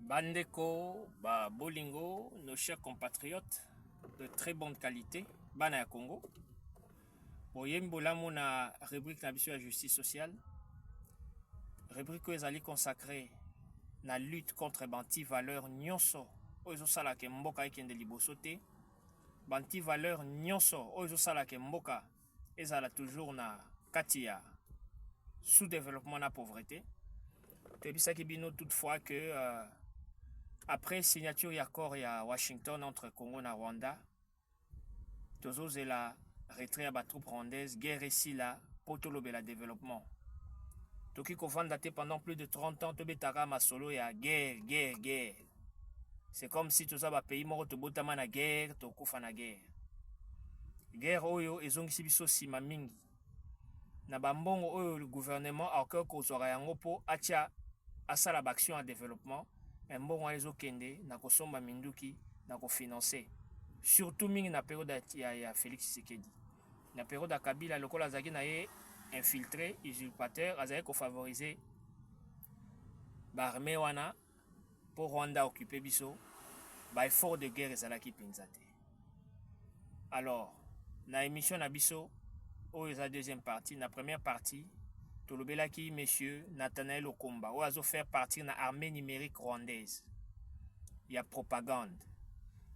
Bandeko, Bolingo, nos chers compatriotes de très bonne qualité, Bana ya Congo. Boyembola na rubrique na biso ya justice sociale. Rubrique oyo ezali consacrée na lutte contre banti-valeur nyonso oyo ezosalaka mboka ekende liboso te. Banti-valeur nyonso oyo ezosalaka mboka ezala toujours na kati ya sous-développement na pauvreté. Tebisaki bino toutefois que après signature d'accord à Washington entre Congo et Rwanda, tous et la retrait à la troupe rwandaise, guerre ici là, pour tout le développement. Toki ko daté pendant plus de 30 ans, Tobetara Masolo ya guerre. C'est comme si tous les pays morts tobotama na guerre, tokufa na guerre. Guerre oyo ezongi sibiso sima mingi. Na bambongo oyo le gouvernement a cœur ko zora yango po atia asala action à développement. Mbongo ezo kende na kosomba minduki na kofinancer surtout mingi na période ya Félix Tshisekedi na période ya Kabila lokola azaki na ye infiltré usurpateur azaki ko favoriser ba armée wana pour Rwanda occuper biso ba effort de guerre ezalaki penza te. Alors na émission na biso oyo eza deuxième partie, na première partie Tolobelaki monsieur Nathanaël Okomba ou azo faire partir na armée numérique rwandaise. Il y a propagande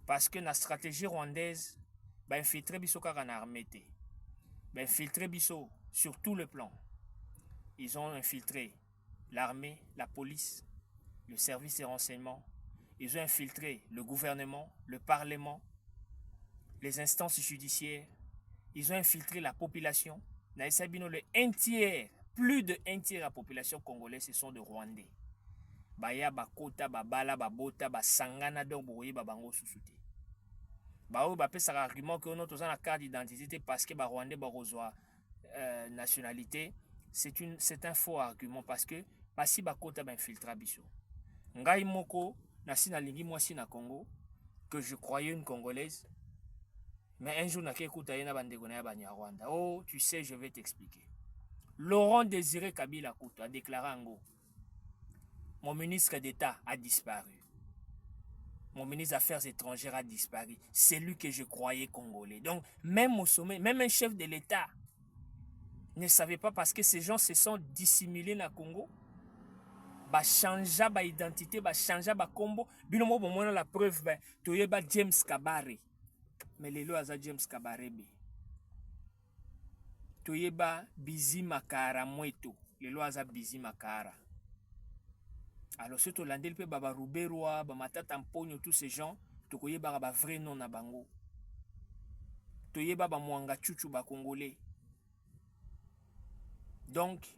parce que la stratégie rwandaise ba infiltrer biso kaka na armée te. Ba infiltrer biso sur tout le plan. Ils ont infiltré l'armée, la police, le service de renseignement. Ils ont infiltré le gouvernement, le parlement, les instances judiciaires. Ils ont infiltré la population. Na esabino le un tiers. Plus de un tiers de la population congolaise, ce sont des Rwandais. Baya bakota, babala, babota, basangana, donc boye babango susute. Bao ba pesa argument que nous avons la carte d'identité parce que ba Rwandais ba reçoit nationalité, c'est un faux argument parce que basi bakota ba infiltra biso. Ngai moko na sina lingi mwasi na Congo que je croyais une congolaise. Mais un jour na ke kuta yena bandeko na ya Banyarwanda. Oh, tu sais, je vais t'expliquer. Laurent Désiré Kabila Koutou a déclaré en gros, mon ministre d'État a disparu. Mon ministre des Affaires étrangères a disparu. C'est lui que je croyais congolais. Donc, même au sommet, même un chef de l'État ne savait pas parce que ces gens se sont dissimulés dans le Congo. Ba changea ba identité, ba changea ba combo. Binomo bon moi la preuve ben toyeba James Kabare. Mais les lois à James Kabare be. Toyeba Bizi Makara Mweto. Les lois à Bizi Makara. Alors, ce Holandais, le Baba Ruberwa, Bamatata Mponyo, tous ces gens, Toyeba ba vrai nom na bango. Toyeba ba Mwanga Chuchu ba Congolais. Donc,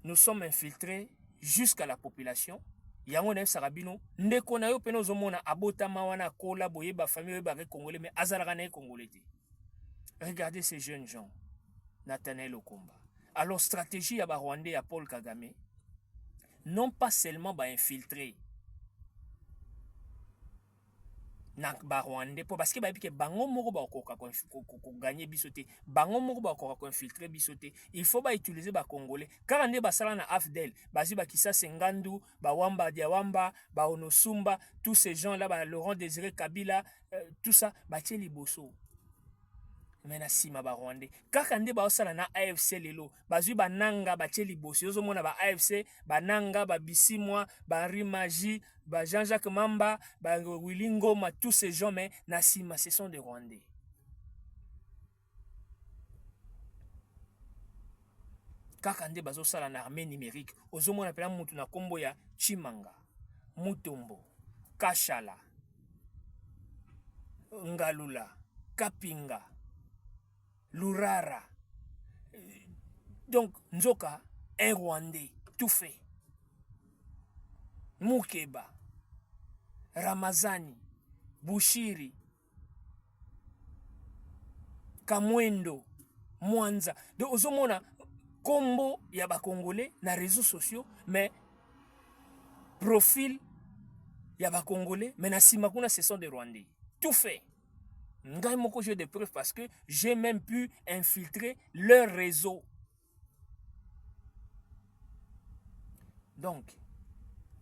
nous sommes infiltrés jusqu'à la population. Yango na Sarabino, ndeko na yo peno zomona abota mawana kola boyeba famille ba Congolais, mais azalaka na Congolais. Regardez ces jeunes gens. Nathanaël Okomba. Alors, stratégie à Rwandais à Paul Kagame, non pas seulement infiltrer na Rwandais, parce que bango moko ba gagner bisoté, bango moko ba infiltrer bisoté, il faut utiliser ba Congolais. Car on est basala na Afdel, bazi ba Kisa Sengandu, ba Wamba Diawamba, ba Onosumba, tous ces gens là, ba Laurent Désiré Kabila, tout ça, ba Tcheli Bosso. Mena sima ba Rwandais kaka nde ba osala na AFC lelo bazui bananga ba tcheli bosi ozo mona ba AFC bananga ba Bisimwa ba Rimaji ba Jean-Jacques Mamba ba Wilingo ma tous ces gens mais na sima ce sont des Rwandais. Kaka nde bazo sala na armée numérique ozo mona pela mutu na kombo ya Chimanga Mutombo Kashala Ngalula Kapinga Lurara. Donc, Nzoka, un Rwandais, tout fait. Moukeba, Ramazani, Bushiri, Kamwendo, Mwanza. Donc, Ozomona, combo, yaba Congolais, na réseaux sociaux, mais profil, yaba Congolais, mais na Simakuna, ce sont des Rwandais. Tout fait. J'ai des preuves parce que j'ai même pu infiltrer leur réseau. Donc,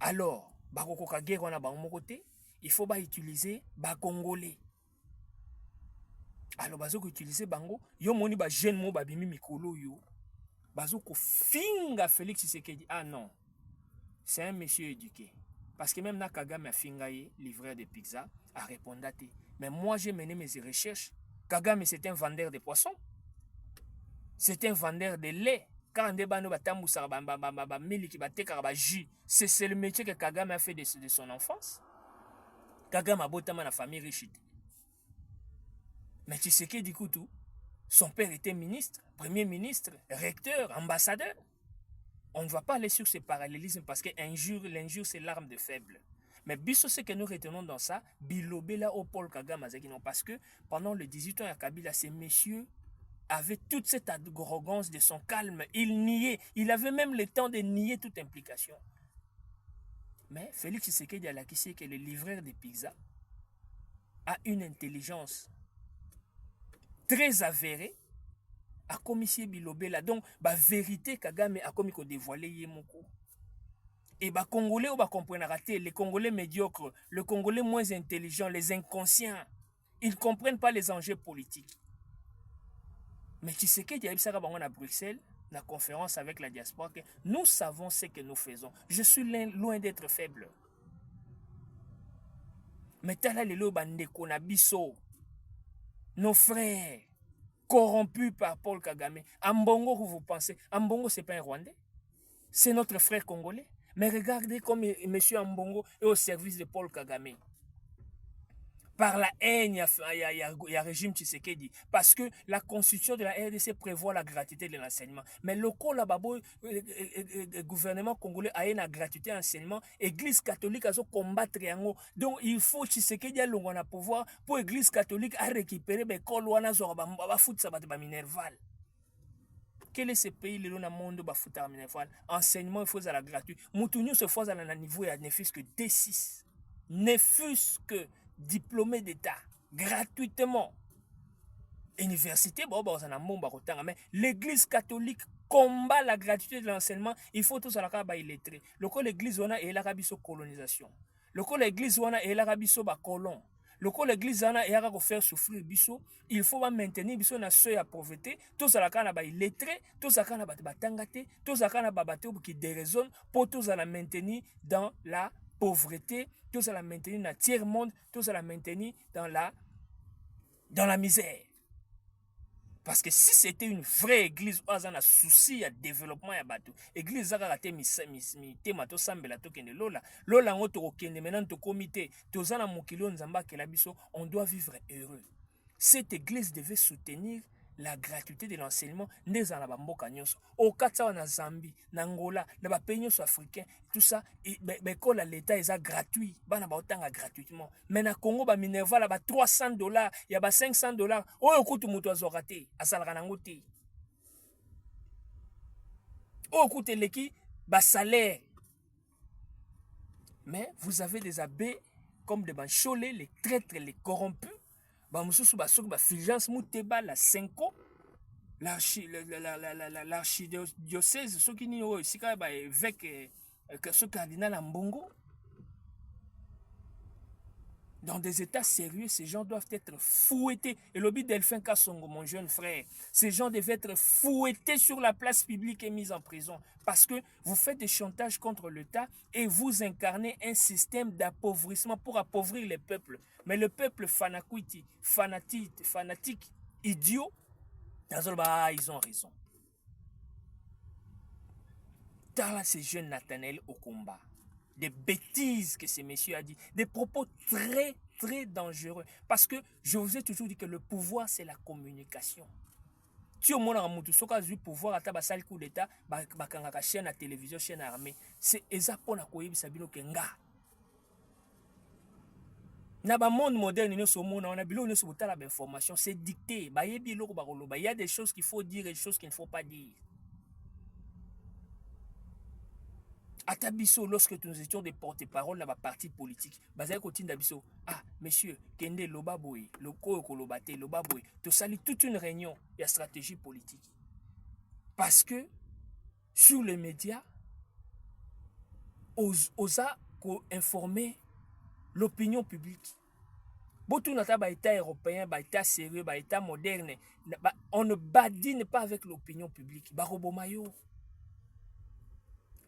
Alors, bakokoka guerre wana bango moko te, il faut utiliser ba Congolais. Alors bazo ko utiliser bango, yo moni ba jeune mo ba bimi mikolo yo. Bazo ko finga Félix Tshisekedi. Ah non. C'est un monsieur éduqué. Parce que même na Kagame a fingaye, livreur de pizza, a répondu. Mais moi j'ai mené mes recherches. Kagame c'est un vendeur de poissons. C'est un vendeur de lait. Quand c'est le métier que Kagame a fait de son enfance. Kagame a boté dans la famille riche. Mais tu sais que du coup tout, son père était ministre, premier ministre, recteur, ambassadeur. On ne va pas aller sur ces parallélismes parce que l'injure c'est l'arme de faible. Mais biso ce que nous retenons dans ça, bilobela au Paul Kagame parce que pendant le 18 ans à Kabila, ces messieurs avait toute cette arrogance de son calme. Il niait. Il avait même le temps de nier toute implication. Mais Félix Tshisekedi a l'acquis que le livreur de pizza a une intelligence très avérée à commisser Bilobela. Donc, la vérité Kagame a commis qu'on dévoilé Yemoko. Et les Congolais comprennent raté, les Congolais médiocres, les Congolais moins intelligents, les inconscients, ils ne comprennent pas les enjeux politiques. Mais tu sais qu'il y a eu à Bruxelles, la conférence avec la diaspora, que nous savons ce que nous faisons. Je suis loin d'être faible. Mais tala lelo bandeko na biso, nos frères, corrompus par Paul Kagame. Ambongo, vous pensez, Ambongo, ce n'est pas un Rwandais. C'est notre frère congolais. Mais regardez comme M. Ambongo est au service de Paul Kagame. Par la haine, il y a régime Tshisekedi. Parce que la constitution de la RDC prévoit la gratuité de l'enseignement. Mais le gouvernement congolais a une gratuité d'enseignement. L'église catholique a combattre. Donc il faut Tshisekedi a le pouvoir pour l'église catholique à récupérer l'école ou à foutre ça minerval. Quel est ce pays le monde où foutre minerval? Enseignement il faut à la gratuité. Moutounio se fait à niveau et ne fût que D6. Ne fût que diplômé d'État, gratuitement. Université, mais l'église catholique combat la gratuité de l'enseignement. Il faut tout ça la illettré. Le coup l'église wana et l'Arabie colonisation. Le coup l'église wana et l'Arabie colon. Le coup l'église wana et l'Arabie faire souffrir biso. Il faut maintenir biso na seuil à pauvreté. Tout ça la ba illettré. Tout ça la ba tangate. Tout ça la ba bateau qui déraisonne pour tout ça la maintenir dans la pauvreté, tout ça la maintenir dans le tiers-monde, tout ça la maintenir dans la misère. Parce que si c'était une vraie église, on a un souci de développement ya bateau. Église a raté mi to sambela to kende lola. Lola ngoto kende maintenant to comité, to zana mokilo nzamba ke la biso, on doit vivre heureux. Cette église devait soutenir la gratuité de l'enseignement des en Bamboka nyonso. Au Katsa na Zambie, na Angola, na ba pays nyonso africain, tout ça, l'école à l'État est gratuit, bana ba otanga gratuitement. Mais na Congo ba Minerva la ba $300, il y a ba $500. Oyo kutu muto azorate, asalaka nango te. Oyo kutu leki ba salaire. Mais vous avez des abbés comme des bancholés, les traîtres, les corrompus. Bamususu basoko ba Fulgence Muteba la Senko l'archidiocèse ceux qui n'y ont ici quand ba évêque ce cardinal Ambongo. Dans des états sérieux, ces gens doivent être fouettés. Et l'objet Delphin Kassongo, mon jeune frère, ces gens devaient être fouettés sur la place publique et mis en prison. Parce que vous faites des chantages contre l'État et vous incarnez un système d'appauvrissement pour appauvrir les peuples. Mais le peuple fanatique, idiot, ils ont raison. Dans ces jeunes Nathanaël au combat. Des bêtises que ces messieurs a dit, des propos très, très dangereux. Parce que je vous ai toujours dit que le pouvoir, c'est la communication. Si au monde a le pouvoir, à tabasal coup d'État, bakanga chaîne à télévision, chaîne armée, c'est exactement na koyebi sabino kenga. Na ba monde moderne nous sommes on a bilo nous sommes la information, c'est dicté. Ba yebi loko ba koloba, il y a des choses qu'il faut dire et des choses qu'il ne faut pas dire. Atabiso, lorsque nous étions des porte-parole dans la partie politique, ah, monsieur, Kende Lobaboy, le Kolobate, Lobaboy, tu salis toute une réunion de stratégie politique. Parce que sur les médias, osa informer l'opinion publique. Tout notre État européen, État sérieux, État moderne, on ne badine pas avec l'opinion publique.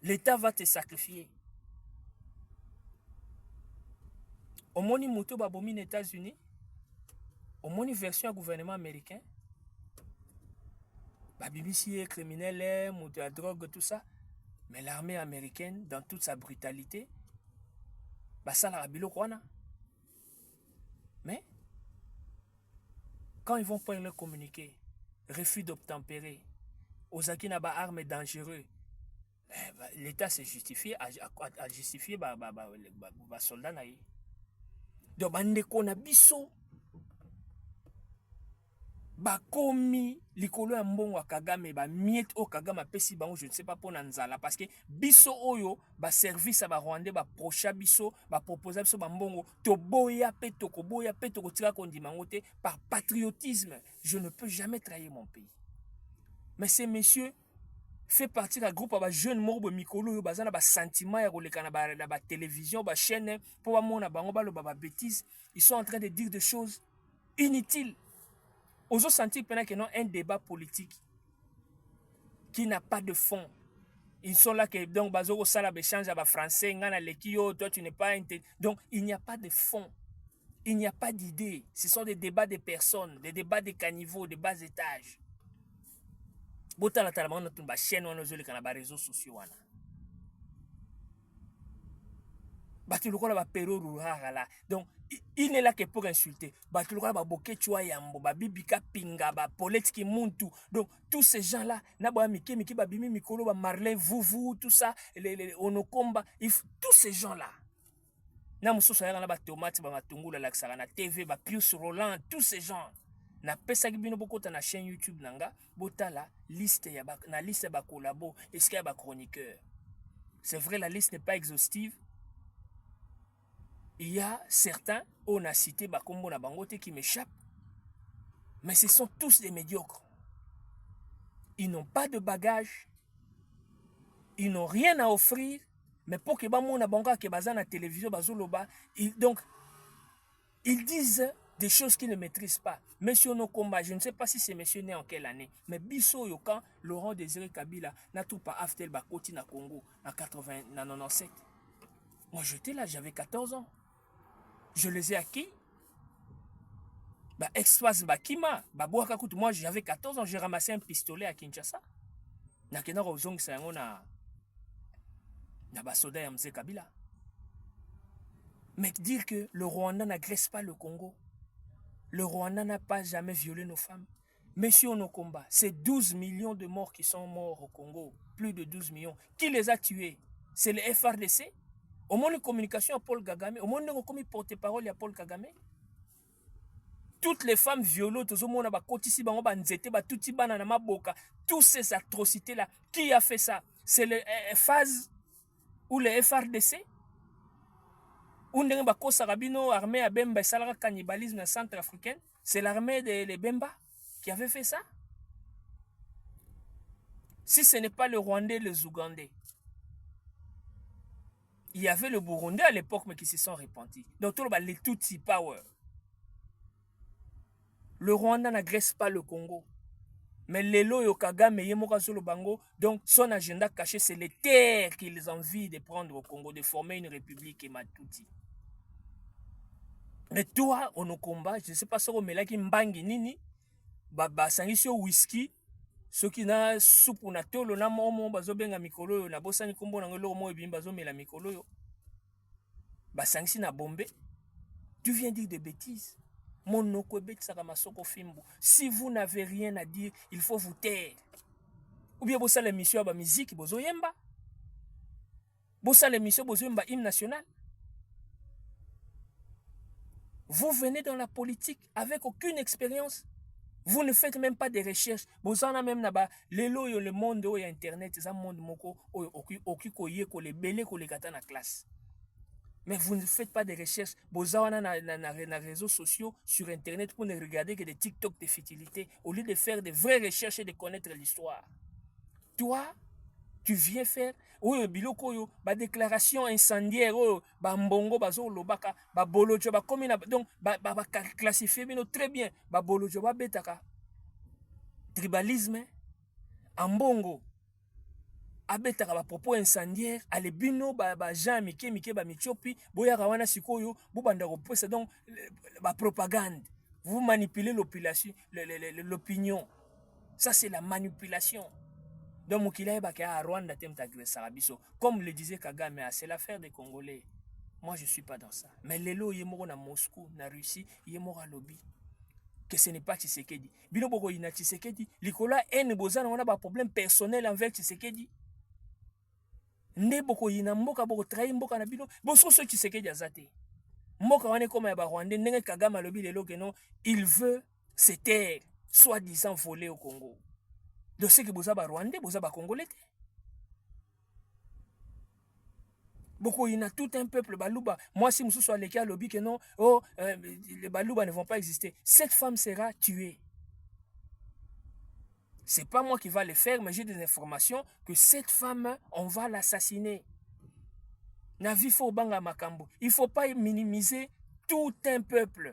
L'État va te sacrifier. Au moni moto babomi aux États-Unis, au moni version du gouvernement américain, BBC est criminel, moto à drogue, tout ça. Mais l'armée américaine, dans toute sa brutalité, ça la rabilo quoi. Mais quand ils vont prendre leur communiqué, refus d'obtempérer, aux acquis n'a pas armes dangereux, l'État s'est justifié à justifier les soldats. Donc, bandeko na biso bakomi likolo ya mbongo ya Kagame ba miette o Kagame apesi bango je ne sais pas pour nzala parce que biso oyo ba service ba Rwandais ba procha biso ba proposer biso ba mbongo to boya pe to tika kondima ngote par patriotisme. Je ne peux jamais trahir mon pays. Mais ces messieurs fait partie d'un groupe de jeunes morts mikolo yo bazana ba sentiment ya koleka na ba télévision ba chaîne pour ba mona bango ba lo ba bêtises. Ils sont en train de dire des choses inutiles. Aux autres sentir que non un débat politique qui n'a pas de fond. Ils sont là que donc bazoko sala échange à français ngana lekio toi tu n'es pas donc il n'y a pas de fond. Il n'y a pas d'idée. Ce sont des débats de personnes, des débats de caniveaux, de bas étages. Botala tala bango na chaîne wana ozoleka na ba réseaux sociaux wana. Batu lokola ba pero rurara là. Donc il n'est là que pour insulter. Batu lokola ba boke chwa yambo, ba bibika pinga, ba poletiki muntu. Donc tous ces gens là, na ba miki ba bimi mikolo ba Marlin Vuvu tout ça, les Onokomba, tous ces gens là. Na musoso ya na ba tomate ba matungula la kisaka na TV ba Pius Roland, tous ces gens. Na pesaki bino bokota na chaîne YouTube nanga, botala liste ya na liste ba collabo, est-ce qu'il y a ba chroniqueur. C'est vrai la liste n'est pas exhaustive. Il y a certains, on a cité Bakombo na Bangote qui m'échappent, mais ce sont tous des médiocres. Ils n'ont pas de bagages, ils n'ont rien à offrir, mais pour que Bamona Banga ke baza na télévision bazoloba, donc ils disent des choses qu'ils ne maîtrisent pas. Monsieur Nokomba, je ne sais pas si c'est monsieur né en quelle année, mais Bisso Yokan, Laurent Désiré Kabila, n'a tout pas Aftel Bakoti na Congo en 97. Moi j'étais là, j'avais 14 ans. Je les ai acquis. Espace Bakima, moi j'avais 14 ans, j'ai ramassé un pistolet à Kinshasa. Nakena Rozong Sango na Basoda Yamze Kabila. Mais dire que le Rwanda n'agresse pas le Congo, le Rwanda n'a pas jamais violé nos femmes. Monsieur Onokomba, c'est 12 millions de morts qui sont morts au Congo, plus de 12 millions. Qui les a tués? C'est le FRDC? Au moins de communication à Paul Kagame, au moins de porte-parole à Paul Kagame. Toutes les femmes violées, toutes ces atrocités-là, qui a fait ça? C'est le FAZ ou le FRDC? Armée à Bemba, cannibalisme centrafricain, c'est l'armée de Bemba qui avait fait ça. Si ce n'est pas le Rwandais, les Ougandais. Il y avait le Burundais à l'époque, mais qui se sont repentis. Donc, tout les Tutsi power. Le Rwanda n'agresse pas le Congo. Mais Lelo Yokagame et Yemokazo Bango, donc son agenda caché, c'est les terres qu'ils ont envie de prendre au Congo, de former une république et Matuti. Mais toi, on combat, je ne sais pas si on met là qui mbangi nini, sangisio whisky, ceux qui na soupe na tolo na momo bazo benga mikolo na bosani kombo na ngelo mo ebimba bazo mela mikolo yo. Sangisi na bombe. Tu viens dire des bêtises. Mon nokwebet sakamasoko fimbo. Si vous n'avez rien à dire, il faut vous taire. Ou bien bossa l'émission ba musique bozo yemba. Bossa l'émission bozo yemba hymne national. Vous venez dans la politique avec aucune expérience. Vous ne faites même pas des recherches. Vous en avez même là-bas. Le monde où il y a Internet, c'est un monde moko les belé les kata na classe. Mais vous ne faites pas des recherches. Vous avez na réseaux sociaux sur Internet pour ne regarder que des TikTok de futilité au lieu de faire des vraies recherches et de connaître l'histoire. Toi, Tu viens faire oyo biloko oyo ba déclaration incendiaire oyo ba mbongo bazo lobaka ba bolojo ba komina donc ba classifier bino très bien ba bolojo ba betaka tribalisme en mbongo abetaka ba propos incendiaire ale bino ba Jean mike ba mitiopi boyaka wana sikoyo bobanda kopesa donc ba propagande vous manipulez l'opinion ça c'est la manipulation. Donc, Moukila Ebaka à Rwanda, comme le disait Kagame, c'est l'affaire des Congolais. Moi, je ne suis pas dans ça. Mais Lelo, il est mort à Moscou, en Russie, il est mort à Lobby. Que ce n'est pas Tshisekedi. Bino Boko Ina Tshisekedi. Likola, Bozan, on a un problème personnel envers Tshisekedi. Nde Boko Ina Mboka Boko Trahi Mboka na Bino. Boso so Tshisekedi Azate. Mboka wane comme un Rwandais, Nenge Kagame à Lobby, Lelo, que non, il veut se taire, soi-disant voler au Congo. De ce que vous avez Rwandais, vous avez Congolais. Beaucoup, il y a tout un peuple Balouba. Moi, si je suis allé à lobby que non, les Balouba ne vont pas exister. Cette femme sera tuée. C'est pas moi qui va le faire, mais j'ai des informations que cette femme, on va l'assassiner. Il ne faut pas minimiser tout un peuple.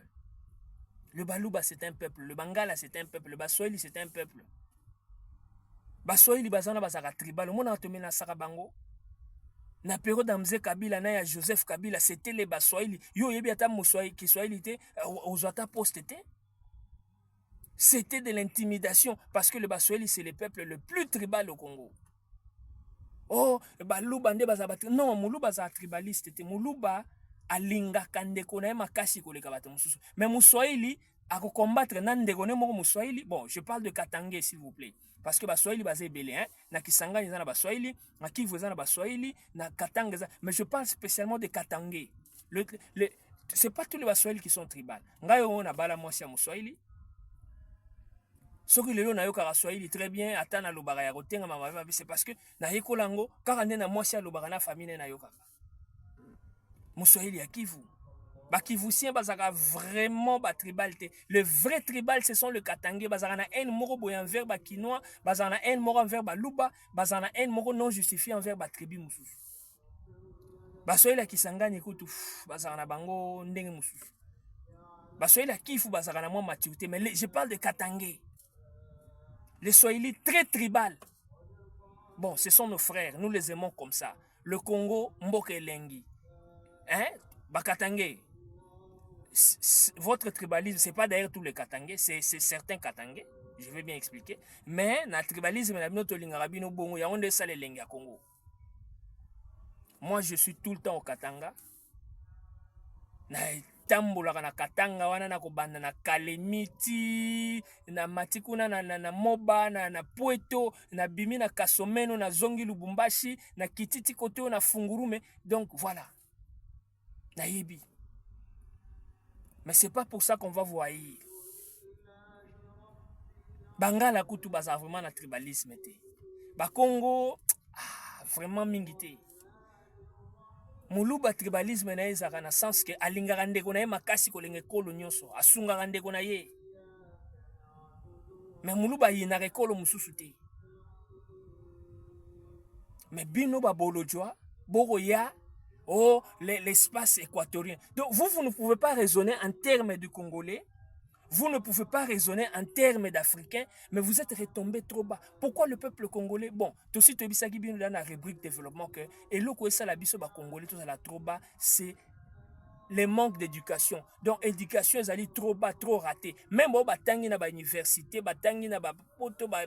Le Balouba, c'est un peuple. Le Bangala, c'est un peuple. Le Baswahili, c'est un peuple. Baswahili bazana bazaka tribal mona tomena sakabango na période d'Amze Kabila na ya Joseph Kabila c'était les Baswahili yo yebi ata Moswahili Kiswahili te ozata poste te c'était de l'intimidation parce que le Baswahili c'est le peuple le plus tribal au Congo. Oh baluba nde bazaba non muluba za tribaliste te muluba alinga kandeko na makasi koleka bato mususu mais Moswahili à combattre nandeko ne moko Moswahili bon je parle de Katangé s'il vous plaît. Parce que Baswahili basé belé hein na Kisangani na Baswahili na Kivu na Baswahili na Katanga mais je parle spécialement de Katangé c'est pas tous les Baswahili qui sont tribal ngayo on a bala mwasi ya Moswahili soki lelo na yoka Baswahili très bien atana lobaka ya kotenga mama c'est parce que na yekolango kaka nde na mwasi ya lobaka na famille na yoka Moswahili ya Kivu Bakivusien bazaka vraiment ba tribalité. Le vrai tribal ce sont le Katangé bazana un moro boy envers ba Kinois, bazana un moro envers ba Luba, bazana un moro non justifié envers ba tribu mususu. Basoyela Kisangani kutu bazana bango ndenge mususu. Basoyela Kifu bazana mo maturité mais je parle de Katangé. Les Swahili très tribal. Bon, ce sont nos frères, nous les aimons comme ça. Le Congo Mboke Lengi. Hein? Bakatangé. Votre tribalisme, ce n'est pas d'ailleurs tous les Katangais, c'est certains Katangais, je vais bien expliquer. Mais le tribalisme, moi je suis tout le temps au Katanga. Tambola na Katanga wana na kobanda na Kalemiti na Matikuna na Moba na Pweto na Bimi na Kasomeno na Zongi Lubumbashi na Kititi Koto na Fungurume. Donc voilà. Na Yebi. Mais c'est pas pour ça qu'on va voir. Bangala kutu baza vraiment na tribalisme te. Ba Congo vraiment mingité. Muluba tribalisme na ezaka na sens que alingaka ndeko na ye makasi kolenge kolo nyonso, asungaka ndeko na ye. Mais muluba yinaka ekolo mususu te. Mais bino ba bolojwa, boko ya l'espace équatorien. Donc vous ne pouvez pas raisonner en termes de Congolais, vous ne pouvez pas raisonner en termes d'Africains, mais vous êtes retombé trop bas. Pourquoi le peuple congolais? Bon, tout aussi Tobisaki bien dans la rubrique développement que et le quoi ça la biso ba congolais tout ça la trop bas, c'est le manque d'éducation. Donc éducation ils allaient trop bas, trop raté. Même au batangi na ba université, batangi na ba poto ba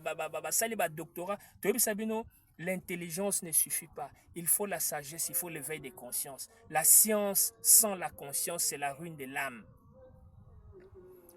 sali ba doctorat, Tobisabino. L'intelligence ne suffit pas. Il faut la sagesse, il faut l'éveil de conscience. La science sans la conscience, c'est la ruine de l'âme.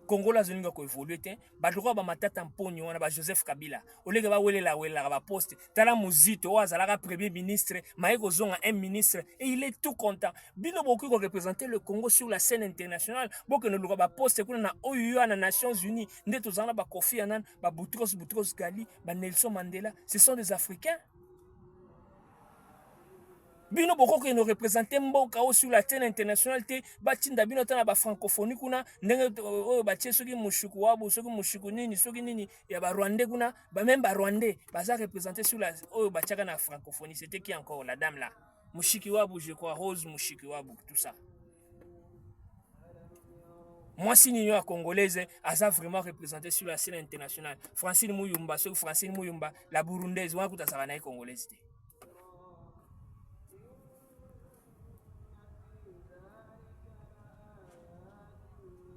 Congo la zone ko évoluer te ba droit ba matata mponyo wana ba Joseph Kabila olega ba welela ba poste tala muzito o azalaka premier ministre maeko zonga un ministre et il est tout content bino beaucoup ko représenter le Congo sur la scène internationale boko no ba poste kuna na OUA na Nations Unies ndeto zana ba Kofi Annan ba Boutros Ghali ba Nelson Mandela ce sont des Africains. Bino boko que nous représenter mboka sur la scène internationale te batinda bino tana ba francophonie kuna ndenge oyo batie soki mushuku wabo soki mushuku nini soki nini ya ba rwandais kuna ba même ba rwandais baza représenter sur la oyo batiaka na francophonie. C'était qui encore la dame là Mushiki Wabu, je crois, Rose Mushiki Wabu, tout ça. Moi, si l'Union congolaise a vraiment représenté sur la scène internationale, Francine Mouyumba, sur Francine Mouyumba, la burundaise, on a savana congolaise.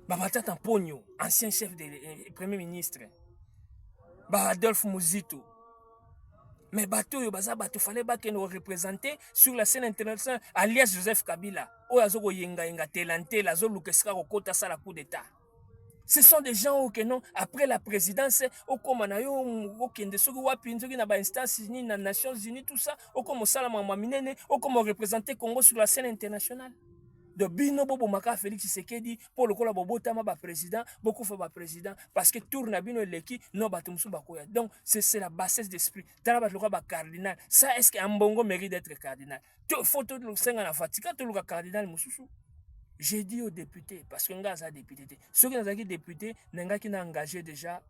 Bamatata Pogno, ancien chef de premier ministre. Adolphe Muzito. Mais bateau yo baza bateau fallait que nous représenter sur la scène internationale alias Joseph Kabila. O azoko yenga telante la zo lukeska kokota sala coup d'état. Ce sont des gens qui non après la présidence au comme na yo okende soki wapi nzoki na ba instances unies na Nations Unies tout ça au comme sala mama minene au comme représenter Congo sur la scène internationale. De bino bobo maka Félix Tshisekedi pour le kola bobotama ba président beaucoup fa ba président parce que tourna bino leki no batumsu bakoya. Donc c'est la bassesse d'esprit. Tala ba loka ba cardinal. Ça est-ce que Ambongo mérite d'être cardinal? Tu photo de l'Osenga na Vatican to loka cardinal mususu. J'ai dit aux députés parce que nga za député. Ceux qui ont été députés n'enga qui n'a engagé déjà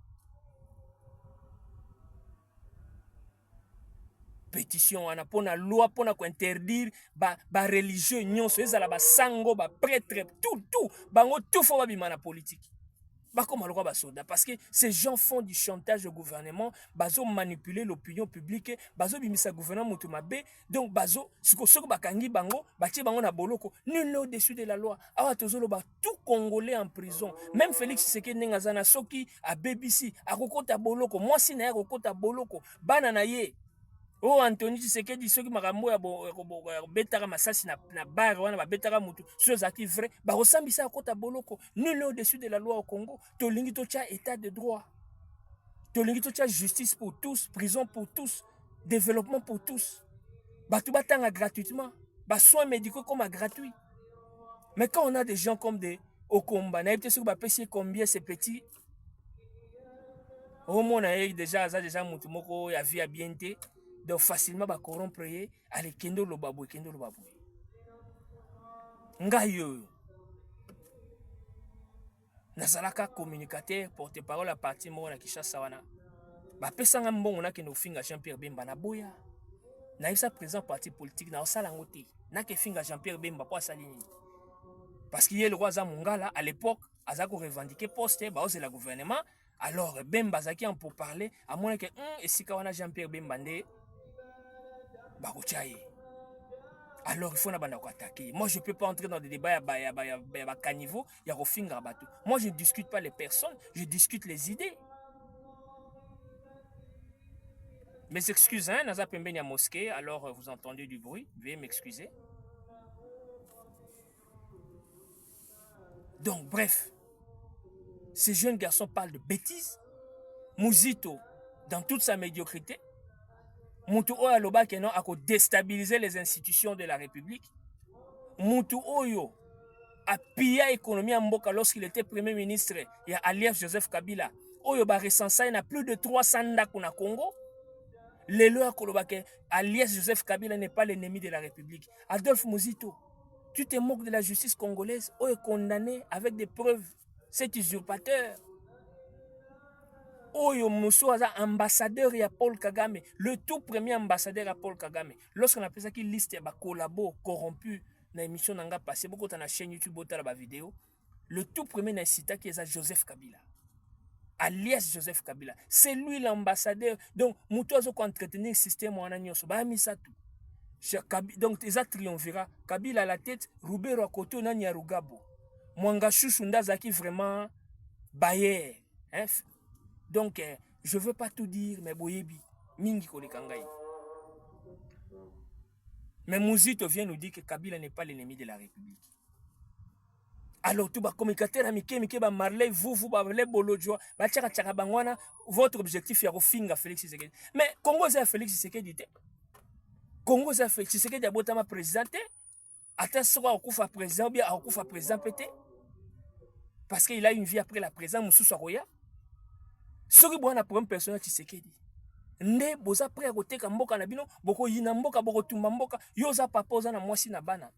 pétition wana pona loi pona ko interdire ba religieux nyonso ezala ba sango ba prêtre tout bango tout faut babima na politique ba comme aloko ba soda parce que ces gens font du chantage au gouvernement bazo manipuler l'opinion publique bazo bimisa gouvernement mutu mabe donc bazo siko bakangi bango batie bango na boloko nul au-dessus de la loi awa tozolo ba tout congolais en prison même Félix Tshisekedi ngazana soki a BBC akokota boloko moi si na akokota boloko bana na ye. Oh Anthony Tshisekedi soki makambo ya betaka masasi na bar wana ba betaka mutu so zaki vrai ba resambisa akota boloko nul au-dessus de la loi au Congo tolingi tocha état de droit tolingi tocha justice pour tous prison pour tous développement pour tous batu batanga gratuitement ba soins médicaux comme gratuit mais quand on a des gens comme des Okomba na peut-être ba pesi combien c'est petit au moins déjà mutu moko ya vie bien té donc facilement ba corrompre ale kendo lo babu ngayo nazalaka communicateur porte-parole à parti mo na Kinshasa wana ba pesanga mbongo na kendo finga Jean-Pierre Bemba na boya na isa président parti politique na osala ngoti na ke finga Jean-Pierre Bemba pour salini parce qu'il y a le roi Zamungala à l'époque azako revendiquer poste ba ose la gouvernement alors Bemba zaki en pour parler à moins que et si kawana Jean-Pierre Bemba ndé alors il faut attaquer. Moi je ne peux pas entrer dans des débats à caniveau, il y a Rofinga Batou. Moi je ne discute pas les personnes, je discute les idées. Mes excuses, hein, Naza Pembeni à mosquée, alors vous entendez du bruit, veuillez m'excuser. Donc bref, ces jeunes garçons parlent de bêtises. Muzito, dans toute sa médiocrité, Moutou Oyo aloba kenon a déstabiliser les institutions de la République. Moutou Oyo a pillé l'économie en Mboka lorsqu'il était premier ministre. Il y a alias Joseph Kabila. Oyo ba recensé na plus de 300 ndaku na Congo. Les lois kolobake alias Joseph Kabila n'est pas l'ennemi de la République. Adolphe Muzito, tu te moques de la justice congolaise. Oyo condamné avec des preuves. C'est usurpateur. Oyo Mousso aza ambassadeur ya Paul Kagame, le tout premier ambassadeur à Paul Kagame. Lorsqu'on appelle ça qu'il liste ba collabo corrompu na émission nanga passé beaucoup dans la chaîne YouTube bota la vidéo, le tout premier incita qui est Joseph Kabila. Alias Joseph Kabila, c'est lui l'ambassadeur. Donc Mouto azo ko entretenir système wana nyoso ba misa tout. Donc ils a triomviré Kabila à la tête, Roubero à côté na Nyarugabo. Mwanga Chouchou ndazaki vraiment bayer, hein? Donc, je ne veux pas tout dire, mais boyebi, mingi kolekangai. Mais Muzito vient nous dire que Kabila n'est pas l'ennemi de la République. Alors, tout le communicateur amike ba Marley, vous, les bolodjoa, ba tchaka tchaka bangwana, votre objectif est refinga Félix Tshisekedi. Mais Congo c'est Félix Tshisekedi. Congo c'est Félix Tshisekedi a botama président. Attends, soit okufa président, ou bien okufa président pété. Parce qu'il a une vie après la présidence, Moussou Saroya. Ce qui est un problème personnel Tshisekedi. nde boza prêt à koteka mboka na bino, boko yina mboka, boko tumba mboka, yoza papa oza na mwasi na bana.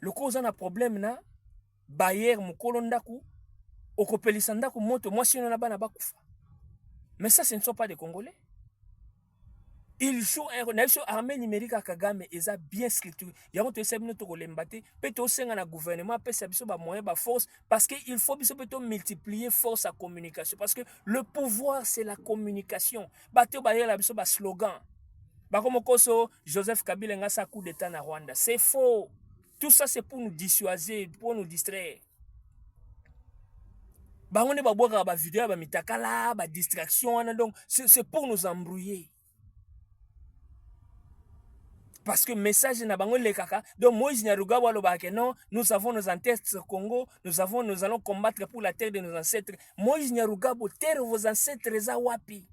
Loko oza na problème na bayer mukolo ndaku, okopelisa ndaku moto, mwasi na bana bakufa. Mais ça, ce ne sont pas des Congolais. Ils jouent un rôle. L'armée numérique à Kagame est bien structurée. Il y a un peu de gouvernement, force, parce qu'il faut multiplier force à communication. Parce que le pouvoir, c'est la communication. Slogan. Joseph Kabila a un coup d'état na Rwanda. C'est faux. Tout ça, c'est pour nous dissuader, pour nous distraire. On ba vidéo, ba mitakala, ba distraction, donc c'est pour nous embrouiller. Parce que message na bango le kaka, donc Moïse Nyarugabo alobaka non, nous avons nos ancêtres au Congo, nous allons combattre pour la terre de nos ancêtres. Moïse Nyarugabo, terre vos ancêtres za wapi?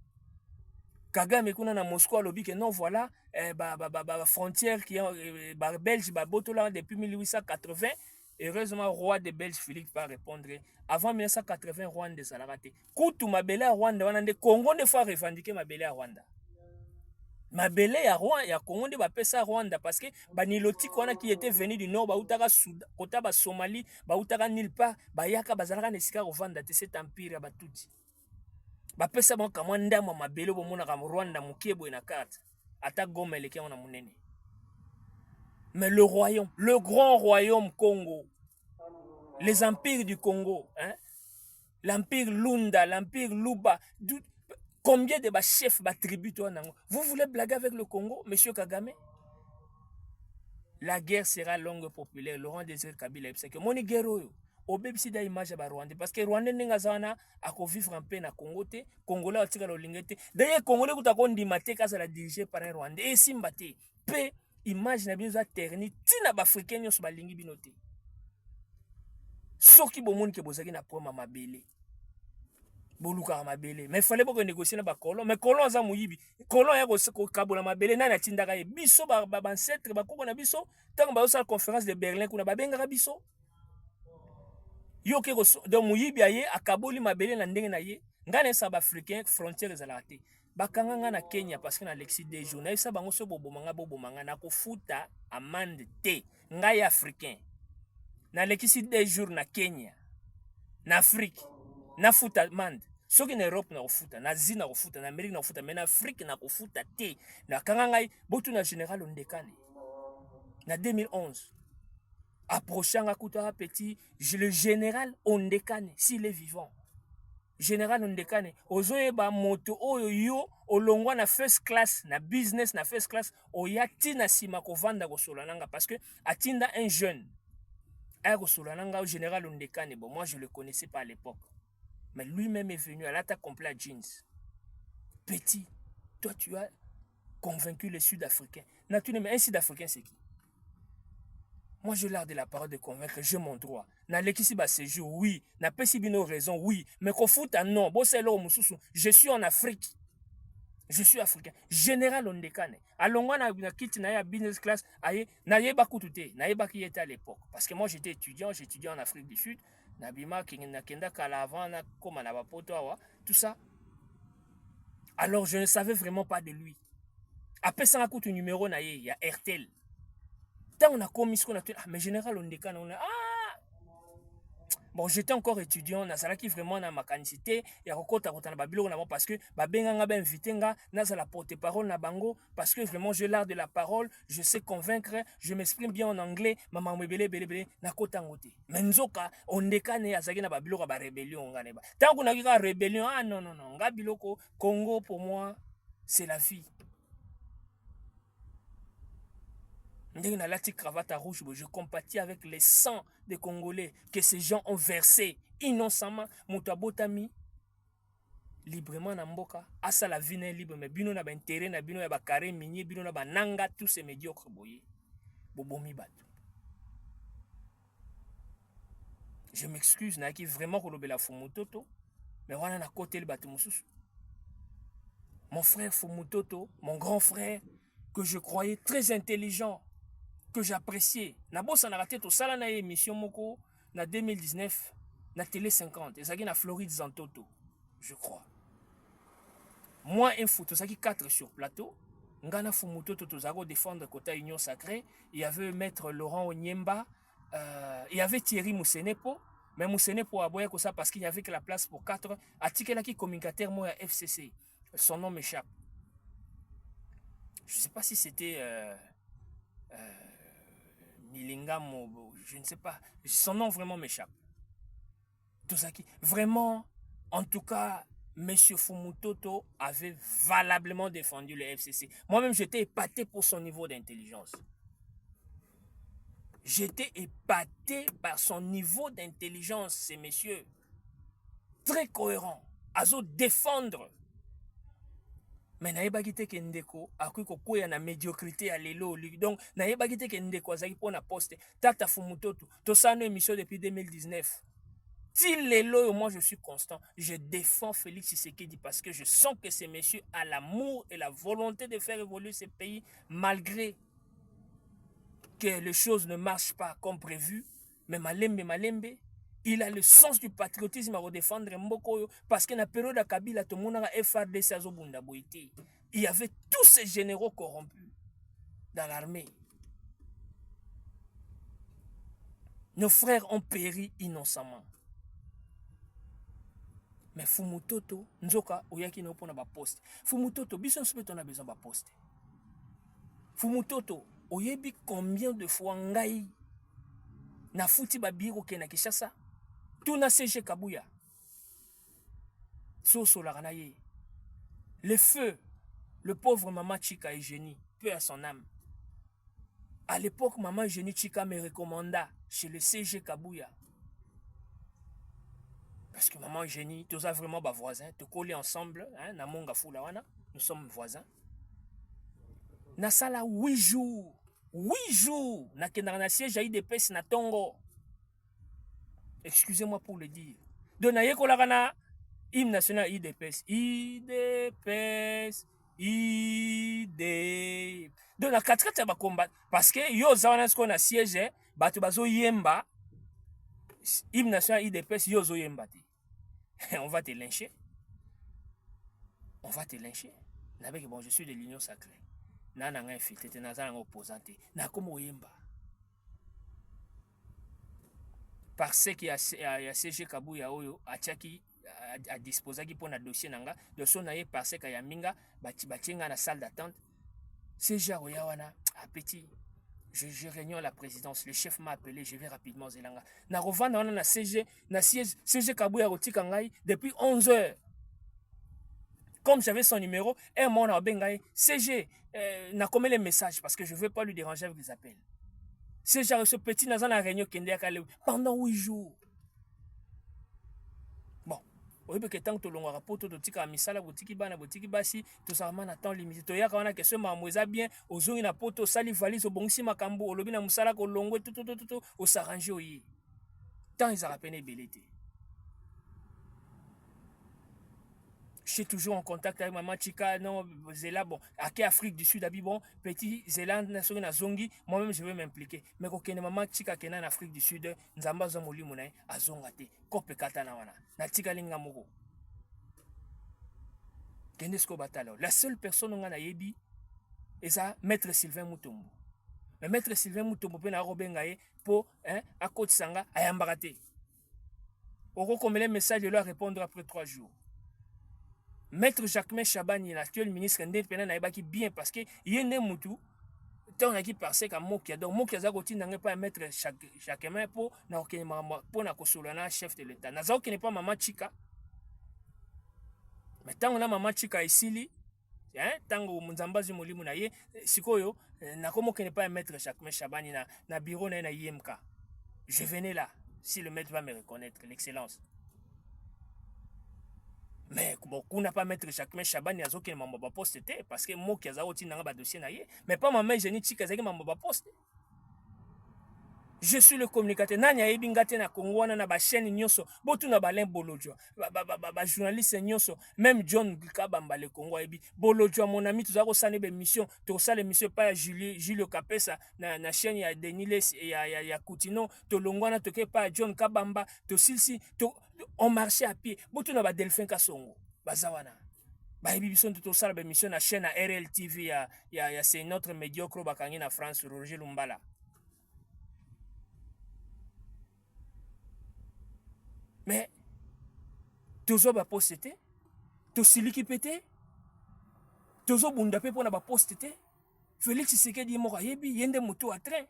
Kagame kuna na Moscou alobi que non voilà, frontière qui est belge ba botola depuis 1880. Heureusement, roi de Belge Philippe va répondre. Avant 1980, Rwanda s'est raté. Koutou mabele à Rwanda, on a des Congo des fois revendiqué mabele à Rwanda. Mabele à Rwanda, il y a Congo de Bapesa Rwanda parce que Baniloti Kwana qui était venu du nord, Baoutara Soudan, Kotaba Somalie, Baoutara Nilpa, Bayaka Bazalaka Nesika Rwanda, cet empire Batouti. Bapesa bon Kamanda, Mabele, Bomona Rwanda, Mukiebo et Nakat. Ata Goma et les Kiana Mounene. Mais le royaume, le grand royaume Congo, les empires du Congo, hein? L'empire Lunda, l'empire Luba, combien de chefs, tribus, vous voulez blaguer avec le Congo, monsieur Kagame? La guerre sera longue et populaire. Laurent Désiré Kabila, c'est que mon guerre, au BBC d'image à Rwanda, parce que Rwanda n'est pas à vivre en paix na Congo, Congolais au tigre l'olingete. D'ailleurs, Congolais, vous avez dit maté quand ça la dirigé par un Rwandais, et Simbate, paix. Image na bino za terni tina ba africain nyos balingi binote soki bomoni ke bozaki na problème mabele boluka mabele mais fallait pas négocier na ba colon mais colon za muyibi colon ya ko kabola mabele nani atindaka ye biso ba ancêtre ba koko na biso tant ba osala conférence de Berlin kuna ba benga biso yo ke ko do muyibi aye akaboli mabele na ndenge na ye ngana sa ba africain frontière za la té bakanga na Kenya parce que na Alexis des jours na isa bango so bobomanga na kofuta amande te ngai africain na Alexis des jours na Kenya na Afrique na futa amande soki na Europe na kofuta na Asie na kofuta na Amérique na kofuta mais na Afrique na kofuta te na kanga ngai botu na général Ondekane na 2011 approchanga kuta petit le général Ondekane s'il est vivant. Général Ondekane, ozoyeba moto oyo yo olongwa na first class na business na first class oya tina sima kovanda kosolananga parce que atinda un jeune aya kosolananga au général Ondekane. Bon, moi je le connaissais pas à l'époque, mais lui-même est venu à l'attaque complet à jeans. Petit, toi tu as convaincu les Sud-Africains. Naturellement, un Sud-Africain c'est qui? Moi, je l'ai de la parole de convaincre, j'ai mon droit. Na lekisi ba séjour, oui. Na pesi bino raison, oui. Mais qu'on fout à non. Bon, c'est là je suis en Afrique. Je suis africain. Général Ondekane. Alongwa na kiti na ya business class, aye, na yeba kutute, na yeba qui était à l'époque. Parce que moi, j'étais étudiant, j'étudiais en Afrique du Sud. Na bima, na kenda kalavan, na koma na bapoto, tout ça. Alors, je ne savais vraiment pas de lui. Après ça, on a coûté un numéro, il y a RTL. On a commis ce qu'on a fait. Ah, mais général Ondekane, on a. Ah! Bon, j'étais encore étudiant, na qui vraiment na ma canicité, et à Rokota, parce que Babenga ben invité, na la porte-parole na bango, parce que vraiment j'ai l'art de la parole, je sais convaincre, je m'exprime bien en anglais, maman bele, na kota ngote. Menzoka, Ondekane, azaki na babilo ba rébellion, nganeba. Tant qu'on a eu la rébellion, ah non, Ngabiloko, Congo pour moi, c'est la vie. Cravate rouge, je compatis avec les sangs des Congolais que ces gens ont versé innocemment. Mutabotami librement na mboka. Asa la vie n'est libre, mais bino na ba intérêt na bino ya ba carré minier, bino na ba nanga, tous ces médiocres boye. Bobomi batu. Je m'excuse, na qui vraiment kolobela Fumutoto, mais wana na côté le batu mususu. Mon frère Fumutoto, mon grand frère, que je croyais très intelligent, que j'appréciais. Nabosa na raté tout ça na émission moko na 2019 na télé 50 et ça na Floride Zantoto, je crois. moi un photo ça qui 4 sur plateau ngana Fumutoto tozako défendre côté Union Sacrée, il y avait maître Laurent Onyemba, il y avait Thierry Moussenepo, mais Moussenepo a boyé que ça parce qu'il n'y avait que la place pour 4 article qui communicateur moi à FCC, son nom m'échappe, je sais pas si c'était Milinga, je ne sais pas, son nom vraiment m'échappe. Tout ça qui vraiment, en tout cas, Monsieur Fumutoto avait valablement défendu le FCC. Moi-même, j'étais épaté pour son niveau d'intelligence. J'étais épaté par son niveau d'intelligence, ces messieurs. Très cohérent. Azo défendre. Mais nayebaki te ke ndeko akoki kokwea na médiocrité ya lelo. Donc nayebaki te ke ndeko azaki po na poste. Tata Fumutoto, tosano émission depuis 2019. Si lelo, moi je suis constant, je défends Félix Tshisekedi parce que je sens que ces messieurs ont l'amour et la volonté de faire évoluer ce pays malgré que les choses ne marchent pas comme prévu. Mais Malembe, il a le sens du patriotisme à redéfendre Mboko parce que dans la période de Kabila, tout le monde a FRDC Azobunda Boïté. Il y avait tous ces généraux corrompus dans l'armée. Nos frères ont péri innocemment. Mais Fumutoto, Nzoka, oyaki no pona ba poste. Fumutoto, biso nsope on a besoin ba poste. Fumutoto, oyebi combien de fois ngai na futi ba biro ke na Kinshasa? Tout na CG Kabuya. Soso la ranaye. Le feu, le pauvre maman Chika Eugénie, peu à son âme. À l'époque, maman Eugénie Chika me recommanda chez le CG Kabuya. Parce que maman Eugénie, tous a vraiment bas voisins, te coller ensemble, hein, na monga fulawana, nous sommes voisins. Na sala 8 jours, na kendana siège à IDPS na Tongo. Excusez-moi pour le dire. De na yekola kana hymne national IDPS, de na 4 ba combat parce que yo zawana ce qu'on a siège, batu bazo yemba hymne national IDPS yo zo yemba te. On va te lyncher. On va te lyncher. N'avec bon, je suis de l'Union Sacrée. Nana nga infiltré, nana nga opposanté. Na komo yemba. Parce qu'il y a CG Kabuya oyo atiaki a disposer qui pour na dossier nanga, dossier na ye parce que ya minga batinga na salle d'attente. CG oyawana a petit. Je réunion à la présidence, le chef m'a appelé, je vais rapidement Zelanga. Na revanda na CG, na siège CG Kabuya rotika ngai depuis 11 heures. Comme j'avais son numéro, un moment na bengai CG n'a commis les messages parce que je veux pas lui déranger avec les appels. CG ce petit na la réunion kende akale pendant 8 jours. Bon, oyebi que tant que tolonga rapporto totika misala botiki bana botiki basi to sarama na temps limité to yaka wana que ce mamweza bien ozongi na poto sali valise obongisi makambo olobi na musala ko longwe tout o s'arranger oyi. Tant ils a rappelé belete. Je suis toujours en contact avec maman Chika, non, Zéla, bon, à Afrique du Sud, bon, petit Zéla, na zongi, moi-même je vais m'impliquer. Mais quand maman Chika qui est en Afrique du Sud, Nzamba Zomoli Mounai, à Zongate, Kope Katana wana, na Tika Linga Moko. Kenesko Batalo. La seule personne on a yebi, et ça, Maître Sylvain Mutombo. Mais Maître Sylvain Mutombo, peut na Robengaye, pour, hein, à Côte Sanga, à Yambarate. Au recommandé message, de leur répondre après 3 jours. Maître Jacquemain Chabani, l'actuel ministre indépendant, n'a pas bien parce que il y a un moutou, tant qui passe qu'à Mokia. Donc Mokia Zagoti n'a pas mettre Jacquemain pour na Kosolana, chef de l'État. Nazao qui n'est pas maman Chika. Mais tant on a maman Chika ici, hein, tant que Munzamba Zimolimu na ye, Sikoyo, n'a comme qui n'est pas mettre Jacquemain Chabani na bureau na IMK. Je venais là, si le maître va me reconnaître, l'excellence. Mais beaucoup n'a pas mettre Jacquemain Chabani à Zoké Mamba poste parce que moi qui a zauti n'a pas dossier naïe, mais pas ma mère Jenny Chikazaki Mamba poste. Je suis le communicateur. Nanya ebingate na Congo na ba chaîne nyonso, botu na balen bolojo. Ba journaliste nyonso, même John Kabamba le Congo ebi. Bolojo mon ami tu zako sané be mission, to ça l'émission pas Julio Capesa na chaîne ya Deniles et ya Coutino, to longwana to ke pas John Kabamba, to silsi to on marchait à pied. Botu na ba Delphin Kasongo. Bazawana. Bah biso tout ça la mission na chaîne à RLTV ya c'est notre médiocre bakangi na France Roger Lumbala. Mais tozo ba posté, to siliki pété, tozo bunda pe pona ba posté. Félix Tshisekedi mo yebi yende moto à train.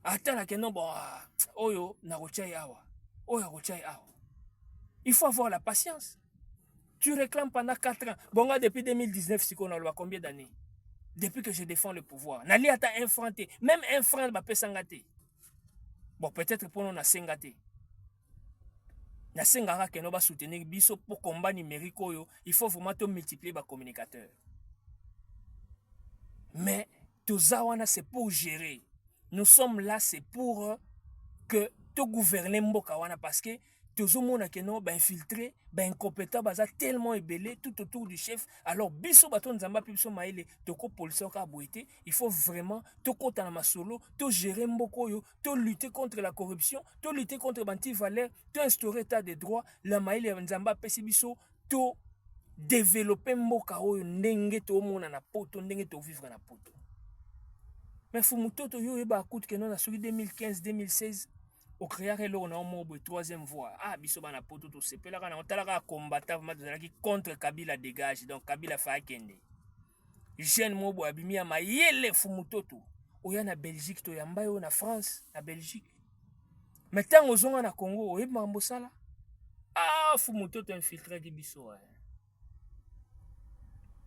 Attends que non bon oyo na rochai awa. Oyo rochai awa. Il faut avoir la patience. Tu réclames pendant 4 ans. Bon, depuis 2019, si on a combien d'années? Depuis que je défends le pouvoir. Nali ata un franc. Même un franc va pas s'engager. Bon, peut-être pour nous, on a s'engager. Na sengara que nous va soutenir biso pour combat numérique. Il faut vraiment multiplier les communicateurs. Mais tout ça, c'est pour gérer. Nous sommes là, c'est pour que tout gouverner Mbokawana parce que tout le monde qui est infiltré, incompétent, tellement ébélé tout autour du chef. Alors, biso baton zamba piso maele, toko police ka boité, il faut vraiment to kota na masolo, to gérer Mbokoyo, to lutter contre la corruption, to lutter contre banti valeur, to instaurer état de droit, la maele nzamba pesi biso, to développer Mboka oyo ndenge to mona na poto, ndenge to vivre na poto. Mais Fumutoto yo eba koute que non na suri 2015-2016 au créer l'eau na omo troisième voie. Ah biso bana poto to sepela kana otala combattant vraiment qui contre Kabila dégage donc Kabila fa kende. Jeune mobo abimi ama yele Fumutoto. Oya na Belgique to yamba yo na France na Belgique. Mais tant ozonga na Congo oyeba mambo sala. Ah Fumutoto infiltré di biso.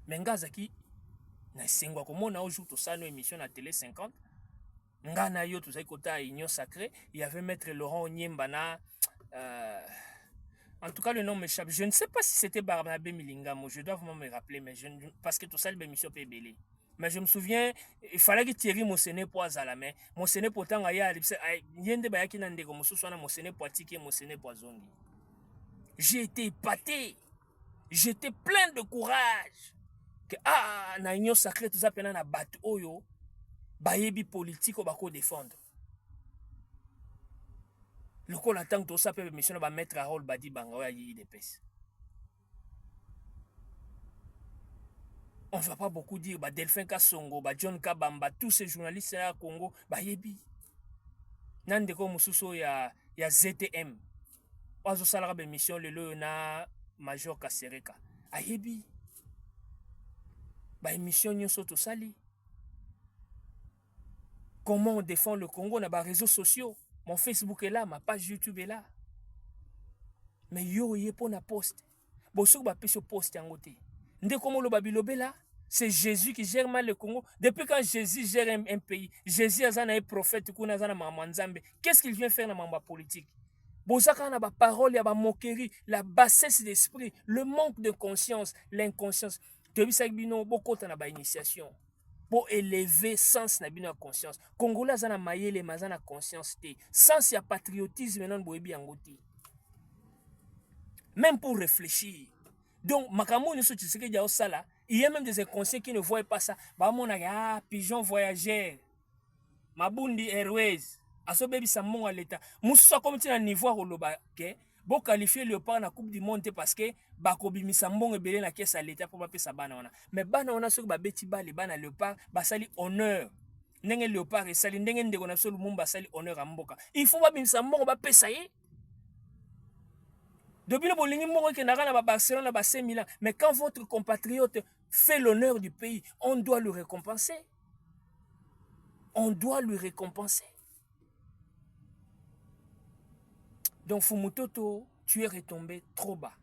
Mengazaki na sengwa komona au jour to sa no émission na télé 50 ngana yo to sa kota union sacrée, il y avait maître Laurent Nyembana en tout cas le nom m'échappe, je ne sais pas si c'était Barnabé Milingamo, je dois vraiment me rappeler mais parce que tout ça l'émission peut belé. Mais je me souviens il fallait que Thierry Mosené pour azala mais Mosené pourtant aya yende ba yaki na ndeko mosusu na Mosené pour tiki Mosené pour zongi. J'ai été épaté, j'étais plein de courage. Que na union sacrée tout ça pendant na bat oyo bayebi politique bako défendre le col attend tout ça peut mission va mettre à rôle badi banga ya IDPS. On va pas beaucoup dire ba Delphin Kasongo ba John Kabamba tous ces journalistes à Congo bayebi nande ko mususo ya ZTM ozo sala ba mission le na Major Kasereka ayebi ba émission nyonso to sali. Comment on défend le Congo dans les réseaux sociaux. Mon Facebook est là, ma page YouTube est là. Mais yo yé pour na poste. Bosso ba peso poste en côté. Ndé comment le babilobe là, c'est Jésus qui gère mal le Congo. Depuis quand Jésus gère un pays, Jésus a un prophète kuna zana mamanzambe. Qu'est-ce qu'il vient faire dans ma politique? Bosaka na ba parole ya ba moquerie, la bassesse d'esprit, le manque de conscience, l'inconscience. Tebisa bino bokota na ba initiation. Pour élever sens na bino conscience. Congolais zana mayele mazana conscience té. Sens ya patriotisme non boyebi angoti. Même pour réfléchir. Donc makambo ni so Tshisekedi ya osala, il y a même des inconscients qui ne voient pas ça. Ba mona pigeon voyageur. Mabundi Airways. Aso bebi sa monga l'état. Musa comme ti na niveau oloba ke bo qualifier Léopard na Coupe du Monde parce que bakobimisa mbongo ebele na kesa l'état pour ba pesa bana wana. Mais bana wana soki ba beti bale bana Léopard basali honneur. Ndenge Léopard esali ndenge ndeko na so Lumumba basali honneur a mboka. Il faut ba bimisa mbongo ba pesa ye. Depuis le bolingi mbongo ke na ba Barcelone na ba 5 Milan, mais quand votre compatriote fait l'honneur du pays, on doit le récompenser. On doit lui récompenser. Donc Fumutoto, tu es retombé trop bas.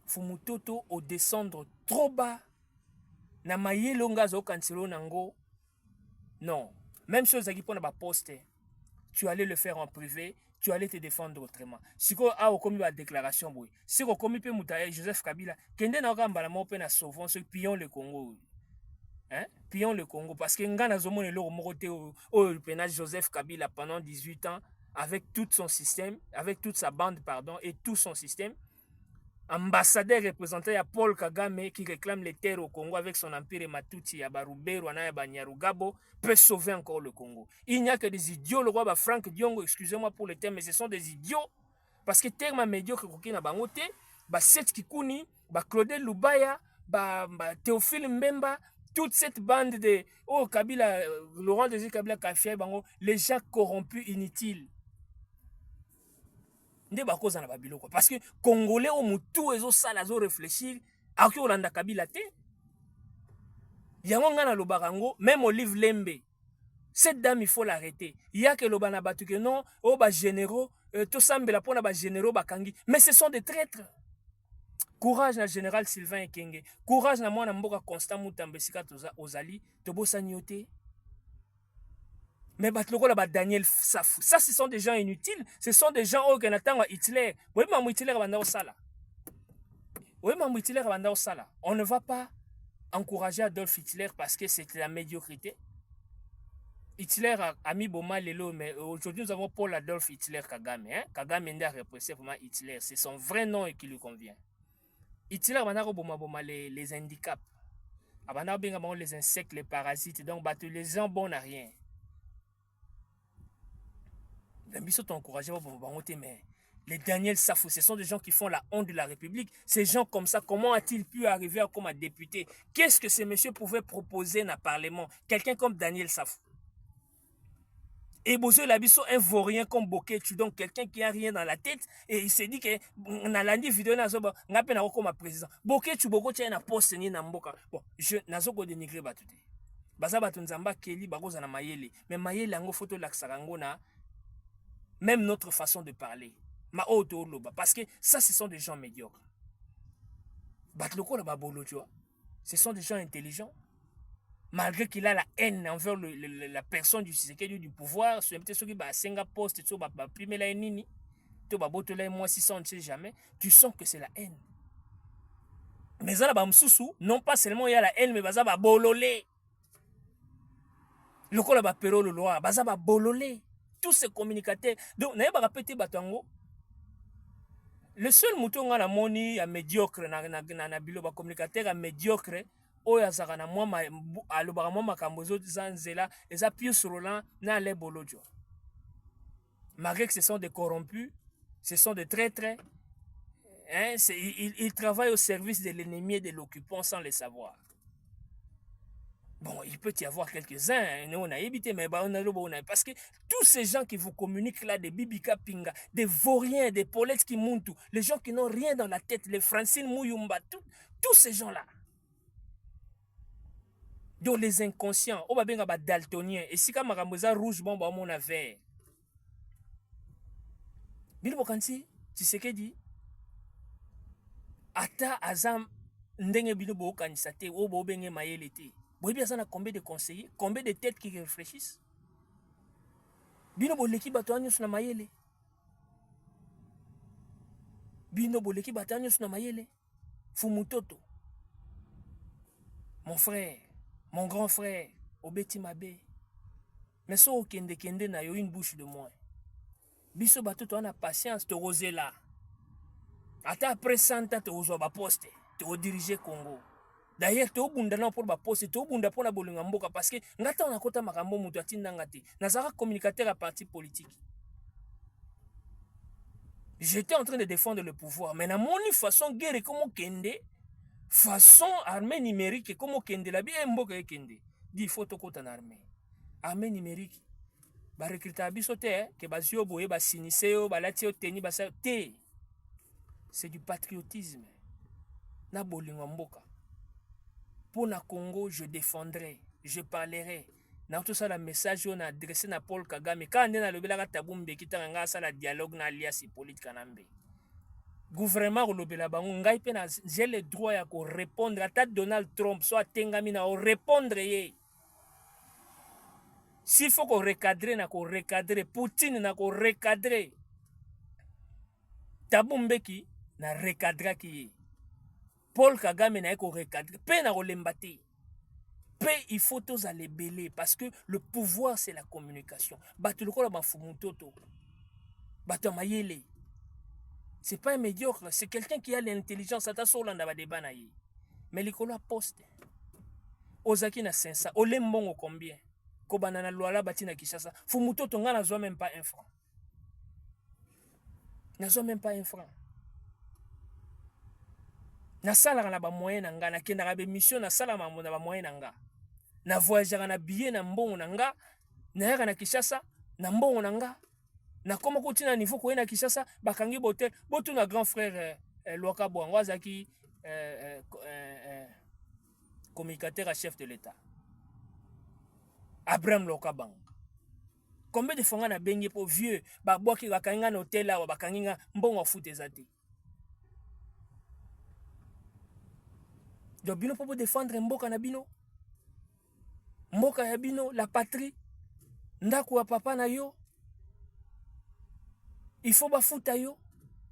Fumutoto au descendre trop bas. Na maye longa zo kanselo nango. Non. Même chose qui pour na poste. Tu allais le faire en privé, tu allais te défendre autrement. Si ko a okomi ba déclaration boy. Si ko komi pe mutaye Joseph Kabila, kende na okamba la mo pe na sauvons ceux pillons le Congo. Hein? Pillons le Congo parce que ngana zomo le loro moko te o le pénage Joseph Kabila pendant 18 ans. Avec tout son système, avec toute sa bande, pardon, et tout son système. Ambassadeur représenté à Paul Kagame qui réclame les terres au Congo avec son empire et Matuti, à Barubero, à Banyarugabo, peut sauver encore le Congo. Il n'y a que des idiots, le roi Franck Diongo, excusez-moi pour le terme, mais ce sont des idiots. Parce que terme médiocre qui n'a pas noté, ba Seth Kikuni, ba Claudel Lubaya, ba Théophile Mbemba, toute cette bande de oh Kabila, Laurent Désiré Kabila Kafia bango, les gens corrompus inutiles. Nde ba cause na babilo quoi parce que congolais au mutu ezo sala zo réfléchir à qui Olanda Kabila te. Yango ngana lobarango même Olive Lembe. Cette dame il faut l'arrêter. Il y a que lobana batu que non, oh ba généraux, tout sambela pona ba généraux bakangi, mais ce sont des traîtres. Courage na général Sylvain Ekenge. Courage na mwana mboka Constant Mutambesika toza ozali tobosa nyote. Mais batloko la ba Daniel Safou. Ça ce sont des gens inutiles, ce sont des gens qui n'attendent Hitler. Oui mamu Hitler banda osala. Oui mamu Hitler banda osala. On ne va pas encourager Adolf Hitler parce que c'est la médiocrité. Hitler a mis Boma Lelo, mais aujourd'hui nous avons Paul Adolf Hitler Kagame. Hein? Kagame a repressé vraiment Hitler. C'est son vrai nom et qui lui convient. Hitler a les handicaps. Les insectes, les parasites. Donc, les gens bons n'a rien. Mais les Daniel Safou, ce sont des gens qui font la honte de la République. Ces gens comme ça, comment a-t-il pu arriver comme un député? Qu'est-ce que ce monsieur pouvait proposer dans le Parlement? Quelqu'un comme Daniel Safou. Et Bozo Labiso, un vaurien comme Boketu, donc quelqu'un qui n'a rien dans la tête, et il s'est dit que dans la vidéo, on a peine comme président. Boketu, Boketu, il y a un poste ni Namboka. Bon, je n'ai pas dénigré Batute. Baza Batunzamba Kelly, Bagoza na Mayele. Mais Mayele, il y a une photo de l'Aksarangona, même notre façon de parler. Ma auto loba. Parce que ça, ce sont des gens médiocres. Batloko la Babolo, tu vois. Ce sont des gens intelligents. Malgré qu'il a la haine envers la personne du Tshisekedi du pouvoir, sur ceux qui ba senga poste, tu vas primer la nini, tu vas botter moi 600, on ne sait jamais, tu sens que c'est la haine. Mais ça là msusu, non pas seulement il y a la haine, mais baza ba bololé. Le ko la ba pero le loi, baza ba bololé. Tous ces communicateurs, donc n'a pas répété batango. Le seul mouton à la moni à médiocre na bilo ba communicateur à médiocre. Oya zakana mwa alobara mwa makambozo zanzela eza pius Roland na le bolojo. Malgré que ce sont des corrompus, ce sont des traîtres, hein, ils travaillent au service de l'ennemi et de l'occupant sans le savoir. Bon, il peut y avoir quelques-uns, hein, nous on a évité, mais parce que tous ces gens qui vous communiquent là, des Bibika Pinga, des Vauriens, des Paulettes qui montent, les gens qui n'ont rien dans la tête, les Francine Mouyumba, tous ces gens-là. Donc les inconscients, on va bien avoir daltonien. Et si comme Ramboza rouge, bon, bah, on a vert. Bilo Bokansi, tu sais qu'est dit? Ata azam ndenge bilo Bokansi, te o bo benge mayelete. Vous bien ça a combien de conseillers, combien de têtes qui réfléchissent? Bino boleki batoanyo na mayele. Bino boleki batoanyo na mayele. Fumutoto. Mon frère. Mon grand frère, Obeti Mabe. Mais so okende kende na yo une bouche de moins. Biso bato to na patience te oser là. Ata après 100 ans te ozo ba poste, te diriger Congo. D'ailleurs te obunda na pour ba poste, te obunda pour na bolinga mboka parce que ngata on akota makambo mutu atinda ngati. Nazara communicateur à parti politique. J'étais en train de défendre le pouvoir, mais na moni façon guerre comme kende. Façon armée numérique comme au Kende la bien mboka Kende dit faut to kota na armée numérique ba recruter abiso te que bazio boye ba siniseo ba latio teni ba te c'est du patriotisme na bolingo mboka pour na Congo je défendrai je parlerai na tout ça la message on a adressé na Paul Kagame quand on a le belaka tabumbe kitanga ça la dialogue na alliance politique kanambe. Gouvernement olobela bango ngai pe na j'ai le droit ya ko répondre à Donald Trump soit tengami na répondre ye. S'il faut qu'on recadrer na ko recadrer Poutine na ko recadrer. Tabumbeki na recadrer ki. Paul Kagame na ko recadrer pe na ko lembate. Pe il faut tous aller belé parce que le pouvoir c'est la communication. Batu lokola ba fumutoto. Batu mayele. C'est pas un médiocre, c'est quelqu'un qui a l'intelligence. Mais l'école a poste. Ozaki na 500. Olembongo combien? Kobana na Luala Batina Kishasa. Fumuto tonga na même pas un franc. N'a même pas un franc. na salaka na ba moyen na nga na kendaka be mission na sala na ba moyen na nga na voyager na billet na mbongo na nga na yaka na Kinshasa na mbongo na nga na koma kotina niveau ko na Kinshasa bakangi bote botu na grand frère Loka Bwango azaki communicateur à chef de l'État Abraham Loka Bang. Combien de fois on a baigné pour vieux baboki bakangi na hôtel là bakangi nga mbongo foot ezati. Donc bino pour défendre mboka na bino. Mboka ya bino la patrie ndako wa papa na yo. Il faut bafuta yo.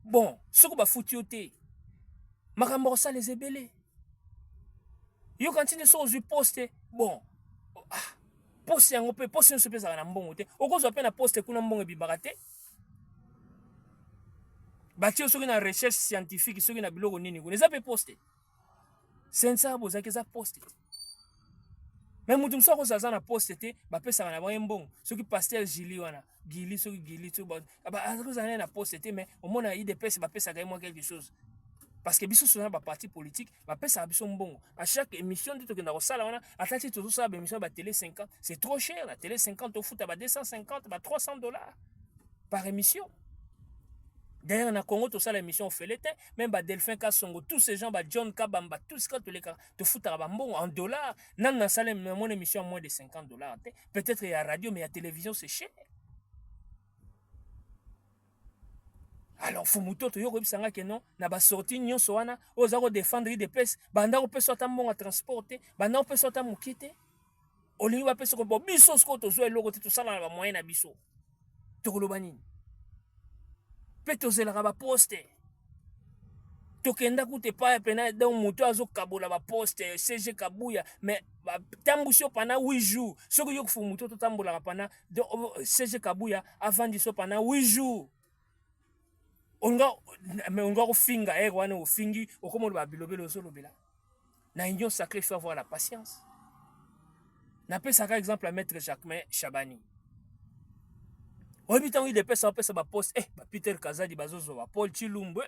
Bon, soko bafuti yo te. Makambo ça les ebele. Yo continue so zu poste. Bon. Poste yango pe poste no se pesa na mbongo te. Okozo pe na poste kuna mbongo bibaka te. Bati soki na recherche scientifique soki na biloko nini ko. Neza pe poste. Sensa bozaki za poste. Mais mutum soko zaza na poste te ba pesa na ba mbongo. Soki pasteur Gili wana, Gili soki Gili to ba azako na poste te mais au moins il dépêche ba pesa ga moi quelque chose. Parce que biso sona ba parti politique ba pesa biso mbongo. À chaque émission de tokenda ko sala wana atati to ça ba émission ba télé 50, c'est trop cher la télé 50 au foot ba 250 ba $300 par émission. D'ailleurs, na Congo, tout ça, l'émission Felete, même ba Delphin Kassongo, tous ces gens, ba John Kabamba, tous ces gens, tous les cas, te foutent à Bambon en dollars. Nan na salle, mon émission à moins de $50. Peut-être il y a radio, mais il y a télévision, c'est cher. Alors, Fumuto, tu yoko bisanga que non, na ba sorti nyon soana, ozako défendre des pèses, banda on peut sortir mon à transporter, banda on peut sortir mon quitter. Olingi ba pèse ko bo biso sko to zo eloko tout ça na ba moyen na biso. Tokolobanini. Petozela ba poste tokenda kute pa pena donc moto azo kabola ba poste CG Kabuya mais tambusio pendant 8 jours soko yo kufu moto to tambola pendant CG Kabuya avant diso pendant 8 jours onga mais onga ko finga wana o fingi okomo ba bilobelo so lobela na union sacrée faut avoir la patience na pesa ka exemple à maître Jacquemain Chabani. Obi tangi de pesa ba poste ba Peter Kazadi bazozo ba Paul Chilumbo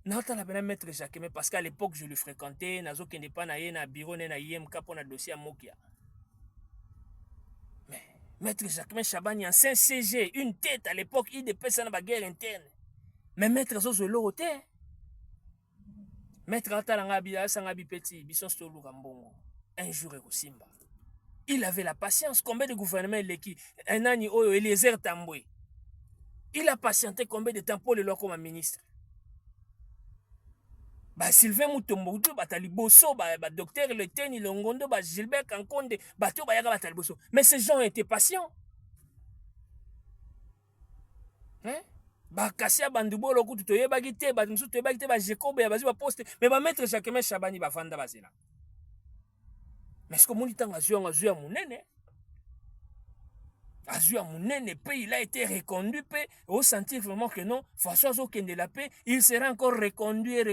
nata la bena maître Jacquemain parce qu'à l'époque je le fréquentais nazo kende pa na ye na bureau na IMK pour na dossier à Mokia. Mais maître Jacquemain Chabani ancien CG une tête à l'époque il de pesa na ba guerre interne. Mais maître zozo lorote. Maître atalanga bia sanga bi petit bison stolu kambongo. Un jour au Simba. Il avait la patience. Combien de gouvernements il est qui un an Oyo Eliezer Tamboué. Il a patienté combien de temps pour le comme ministre. Ba Sylvain Mutombo, ba Taliboso, ba docteur Leteni Longondo, ba Gilbert Kankonde, ba to ba yaga ba Taliboso. Mais ces gens étaient patients. Hein? Ba Kassia Bandubo lo kutu to yebagi te, ba musu to yebagi te ba Jacob ya bazi ba poste, mais ba maître Jacquemain Chabani ba vanda bazela. Mais ce que mon temps a joué monene. Azua Mounene, il a été reconduit, au sentir vraiment que non, François Zoken de la paix, il sera encore reconduit.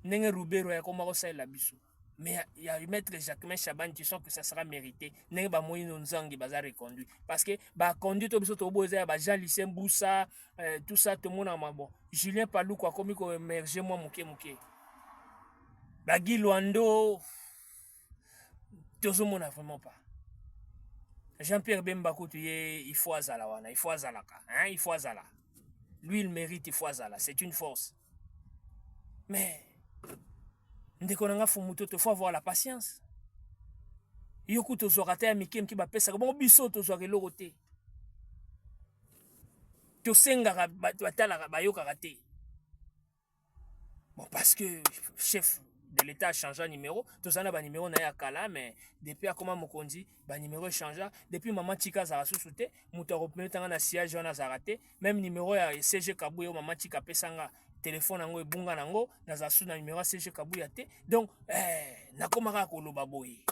Nenge Roubero ya comme ça la bisou. Mais il y a maître Jacquemain Chaban, tu sens que ça sera mérité. Nenge ba moyi nonzangi baza reconduit. Parce que ba conduit to biso to boza ba Jean Lucien Boussa, tout ça tout le monde en bon. Julien Palou quoi comme ko émerger moi muke. Ba Guy Luando, tout le monde vraiment pas. Jean-Pierre Bemba il faut azala wana, il faut azalaka, hein, il faut azala. Lui il mérite il faut azala, c'est une force. Mais ndeko nanga fumuto te faut avoir la patience. Yoku to zorate amikem ki ba pesa bon biso to zore lorote. To senga batala ba yoka raté. Bon parce que chef de l'État a changé un numéro, tous en a un numéro na yakala mais depuis à comment mokondi ba numéro changea depuis maman Tika za sous-souté muto repene tanga na siège na zaraté même numéro ya CG Kabuya maman Tika pesanga téléphone nango ebunga nango na za sous na numéro CG Kabuya te donc na komaka ko loba boy.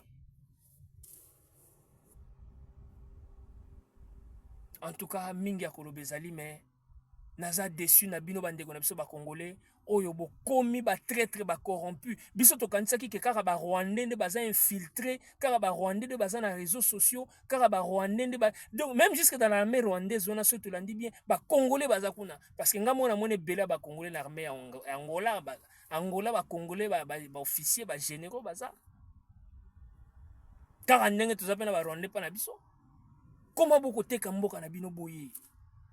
En tout cas mingi ya kolobezali mais naza déçu na bino bandeko na biso ba congolais oyo bokomi ba traître ba corrompu biso tokanisaki ke kaka ba rwandais nde baza infiltré kaka ba rwandais nde baza na réseaux sociaux kaka ba rwandais nde donc même jusque dans l'armée rwandaise on a surtout landi bien ba congolais baza kuna parce que ngamo na mona bela ba congolais na armée ya Angola ba congolais ba officiers ba généraux baza kaka ndenge toza pe na ba rwandais pa na biso koma bokoteka mboka na bino boye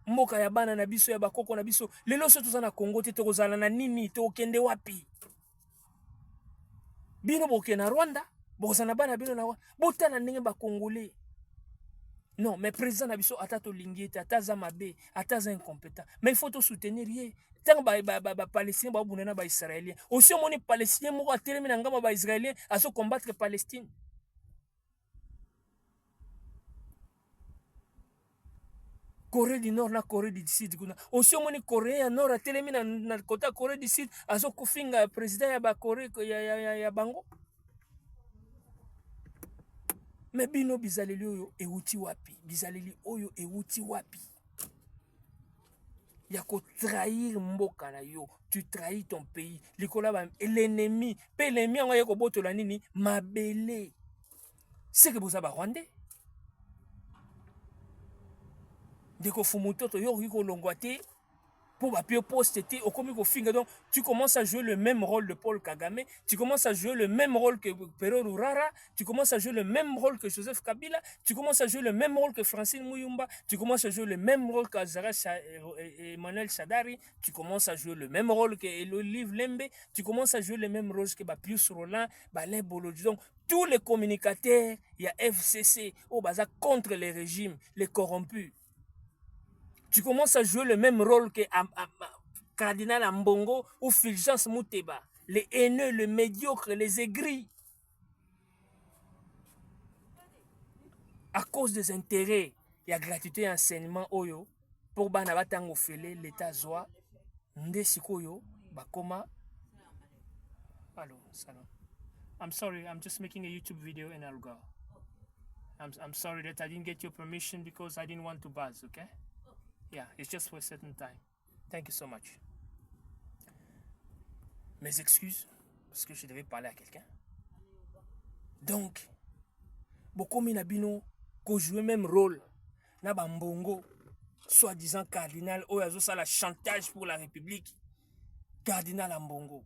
mboka ya bana na biso ya bakoko na biso lelo so toza na Congo te tokozala na nini tokende wapi bino boke na Rwanda bokozala na bana bino na botala ndenge bakongolais non mais président na biso ata tolingi ete ata aza mabe ata aza incompétent mais il faut to soutenir ye ntango bapalestinien babunda na baisraélien aussi omoni palestinien moko atelemi na ngamba baisraélien azo combattre Palestine. Corée du Nord na Corée du Sud kuna aussi omoni Corée ya Nord atelemi na kota Corée du Sud azo kufinga président ya ba Corée ya bango. Mais bino bizaleli oyo euti wapi bizaleli oyo euti wapi ya ko trahir mboka na yo tu trahis ton pays likola ba l'ennemi pe l'ennemi ngo yeko botola nini mabele c'est que boza ba Rwandais Deko Fumutoto yo ko longwa te pour ba pio poste te okomi ko finga donc tu commences à jouer le même rôle de Paul Kagame, tu commences à jouer le même rôle que Pero Rurara, tu commences à jouer le même rôle que Joseph Kabila, tu commences à jouer le même rôle que Francine Muyumba, tu commences à jouer le même rôle qu'Azara Emmanuel Shadari, tu commences à jouer le même rôle que Olive Lembe, tu commences à jouer le même rôle que Pius Roland, Balin Bolodi. Donc tous les communicateurs, il y a FCC, au baza contre les régimes, les corrompus. Tu commences à jouer le même rôle que Cardinal Ambongo ou Fulgence Mouteba. Les haineux, les médiocres, les aigris. À cause des intérêts, il y a gratuité et enseignement oyo. Pour Banaba Tango Fele, l'État Zoa, Ndesikoyo, Bakoma. Hello, salam. I'm sorry, I'm just making a YouTube video and I'll go. I'm sorry that I didn't get your permission because I didn't want to buzz, okay? Yeah, it's just for a certain time. Thank you so much. Mes excuses, parce que je devais parler à quelqu'un. Donc, beaucoup de bino ko jouer même rôle na bambongo, soi-disant cardinal, oyazo ça la chantage pour la République. Cardinal Ambongo.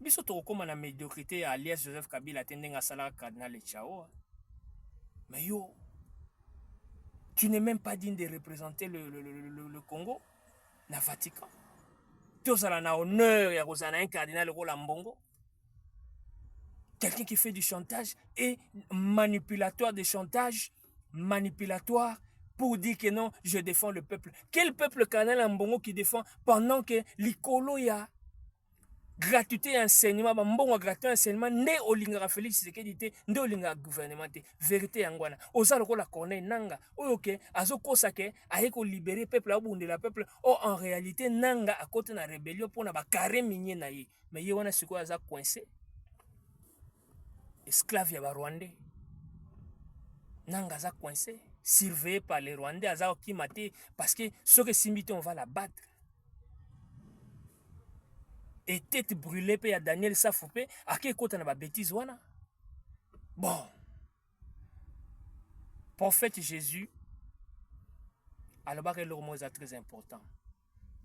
Biso to koma na médiocrité alias Joseph Kabila tendenga sala cardinal et chao. Mais yo tu n'es même pas digne de représenter le Congo, le Vatican. Tu as un honneur, il y a un cardinal Mbongo. Quelqu'un qui fait du chantage et manipulatoire de chantage, manipulatoire pour dire que non, je défends le peuple. Quel peuple cardinal Mbongo qui défend pendant que l'Icolo y a gratuité et enseignement, mbongo gratuité et enseignement, ne olinga Félix Tshisekedi te, ne olinga gouvernement te, vérité yangwana. Oza lokola Corneille Nanga, oyoke, azo kosake, ayeko libérer peuple, abundela peuple, en réalité, Nanga a côté na rébellion pour na ba carré minier na ye. Mais ye wana siko aza coincé. Esclave ya ba Rwandais. Nanga aza coincé, surveillé par les Rwandais, aza okimate, parce que ce que Simbité, on va la battre. Et tête brûlée pe ya Daniel Safoupé à qui écoute na ba bêtise wana. Bon. Prophète Jésus alors que le mot est très important.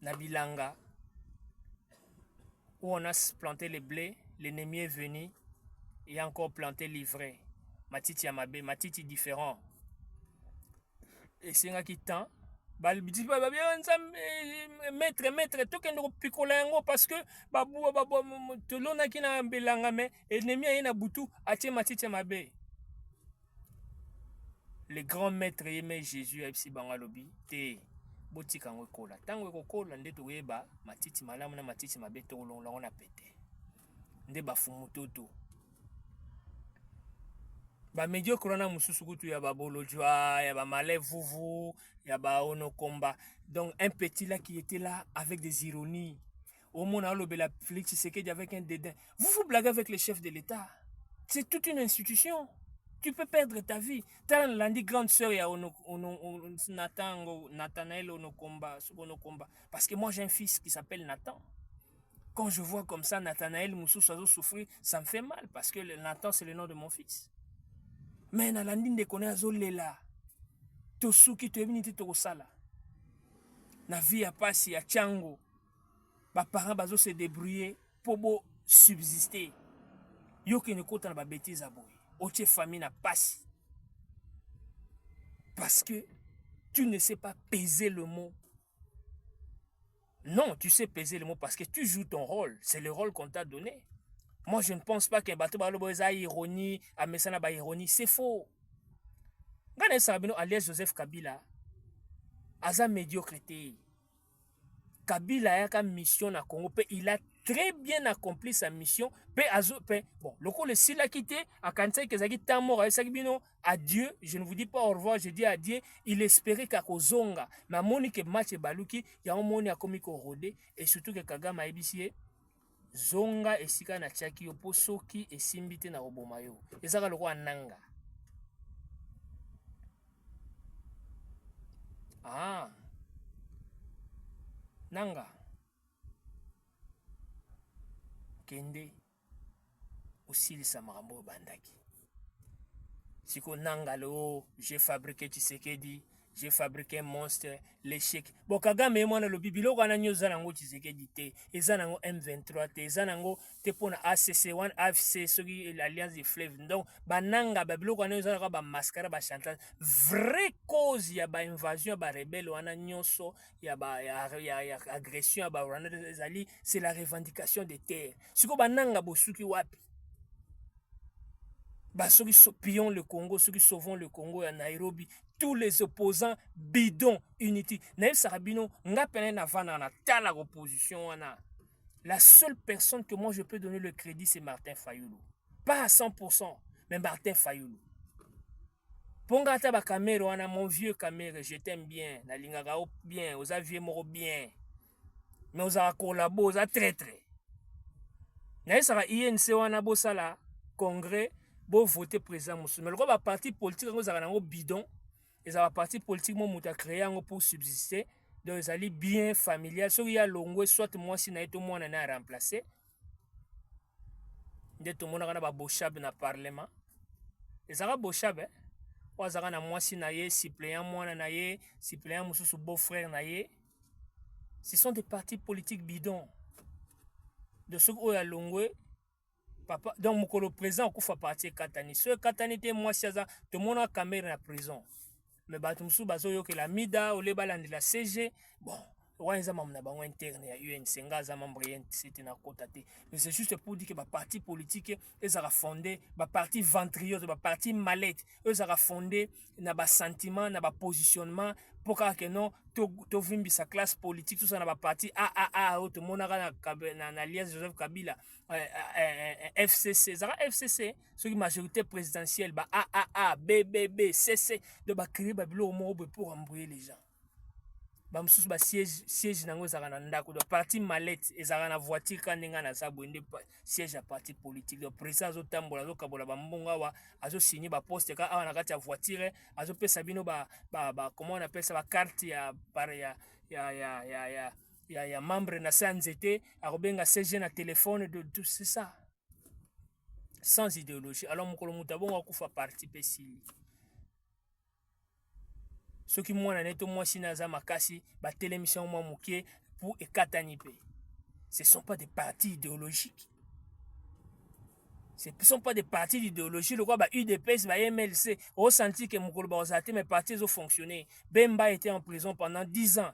Nabilanga où on a planté les blés, l'ennemi est venu et a encore planté l'ivraie. Matiti Amabe, matiti différent. Et c'est un qui tend maître tokende kopikola yango parce que tolonaki na mbelanga me ennemi aye na butu atie matiti mabe. Le grand maître aimé Jésus ayebisi bango alobi te botika yango ekola ntango ekokola nde toyeba matiti malamu na matiti mabe tokolongola yango na pete nde bafumu toto ba médiocre wana mususu kutu ya ba bolojwa ya ba malais vuvu ya ba ono combat. Donc un petit là qui était là avec des ironies au monde a lobé la Félix Tshisekedi avec un dédain. Vous blaguez avec les chefs de l'État, c'est toute une institution, tu peux perdre ta vie. Tant l'andi grande sœur, il y a Nathanaël Onokomba. Parce que moi, j'ai un fils qui s'appelle Nathan. Quand je vois comme ça Nathanaël Moussou souffrir, ça me fait mal. Parce que Nathan, c'est le nom de mon fils. Mais Nalandi ne connaît pas Lela. Tosuki, tu es venu te sala. Na vie à passer à Tchango. Mes parents bazo se débrouiller pour subsister. Yo qui ne compte pas bêtise à boy. Oche famille n'a pas. Parce que tu ne sais pas peser le mot. Non, tu sais peser le mot parce que tu joues ton rôle. C'est le rôle qu'on t'a donné. Moi, je ne pense pas qu'un bateau a ironie, à Messana ba ironie. C'est faux. Gane Sabino alias Joseph Kabila, Aza médiocrité. Kabila a une mission na Congo, il a très bien accompli sa mission. Bon, le coup, le s'il a quitté, à Kansai, que Zaki Tamor, adieu, je ne vous dis pas au revoir, je dis adieu. Il espérait qu'à Kozonga, mais Monique match Baluki, il y a un moni à Komiko Rodé, et surtout que Kagame a ébissé. Zonga et Sika na Tchaki, Oposoki et Simbite na Obomayo. Et ça, le roi Nanga. Ah. Nanga Kende osilisa makambo bandaki siko nanga lo j'ai fabriqué Tshisekedi, j'ai fabriqué un monstre, l'échec. Bon Kagame et moi na lobi biloko ana nyoza nango Tshisekedi te, eza nango M23 te, eza nango te pona ACC1 AFC soki l'alliance des fleuves. Donc bananga ba biloko ana nyoza ba mascara ba chantage. Vraie cause ya ba invasion ba rebelle wana nyonso ya agression ba Rwanda ezali, c'est la revendication des terres. Siko bananga bosuki wapi? Bah, ceux qui pillons le Congo, ceux qui sauvons le Congo à Nairobi, tous les opposants bidons, unity. Naïf Sarabino, n'a pas la opposition. La seule personne que moi je peux donner le crédit, c'est Martin Fayoulou. Pas à 100%, mais Martin Fayoulou. Pongata ba Kamero, on a mon vieux Kamero, je t'aime bien, na lingagao bien, aux aviez moro bien. Mais aux a collabo, aux a très très. Naïf Sarabino, INC, on a beau ça là, congrès. Bon voter président Moussou. Mais le parti politique, ils ont bidon. Ils ont un parti politique qui a créé pour subsister. Donc ils allaient bien familial. Soit il y a longue, soit moi si tout le monde a remplacé. Tout le monde a bochab dans le parlement. Ils ont bochab. Ils ont moi si naie, suppléant moi naie, suppléant Moussou beau frère naie. Ce sont des partis politiques bidons. De ceux qui ont longue. Papa, donc le président a parti Katani. Ce Katani était moi, tout le monde a caméra en prison. Mais Batumsou Bazoyo que la MIDA ou les balans de la CG, bon, ouais, ils ont interne à UNC, mais c'est juste pour dire que le parti politique, ils ont fondé, le parti ventriose, le parti mallette, ils ont fondé, un sentiment, un positionnement, pour que non, tu vimbi sa classe politique, tout ça dans le parti AAA, tout le monde a un alliance Joseph Kabila, FCC, ça FCC, ceux qui majorité présidentielle, AAA, BBB, CC, de créer pour embrouiller les gens. Bamsous ba siège nango ezaka ndako do parti mallette ezaka na voiture kanenga na sabwende siège à parti politique do président zo tambola zo kabola ba mbonga wa azo signer ba poste ka awa na kati ya voiture azo pesa bino ba comment on appelle ça ba carte ya par ya membre na sanzete akobenga CG na téléphone de tout c'est ça sans idéologie. Alors mukolo mutabonga kufa parti pesi ceux qui m'ont neto moi si naza makasi ba télémission moi mukie pour ekatanipe. Ce sont pas des partis idéologiques. Ce ne sont pas des partis d'idéologie. Le quoi ba UDPS ba MLC au senti que mukolo ba osate mes partis ont fonctionné. Bemba était en prison pendant 10 ans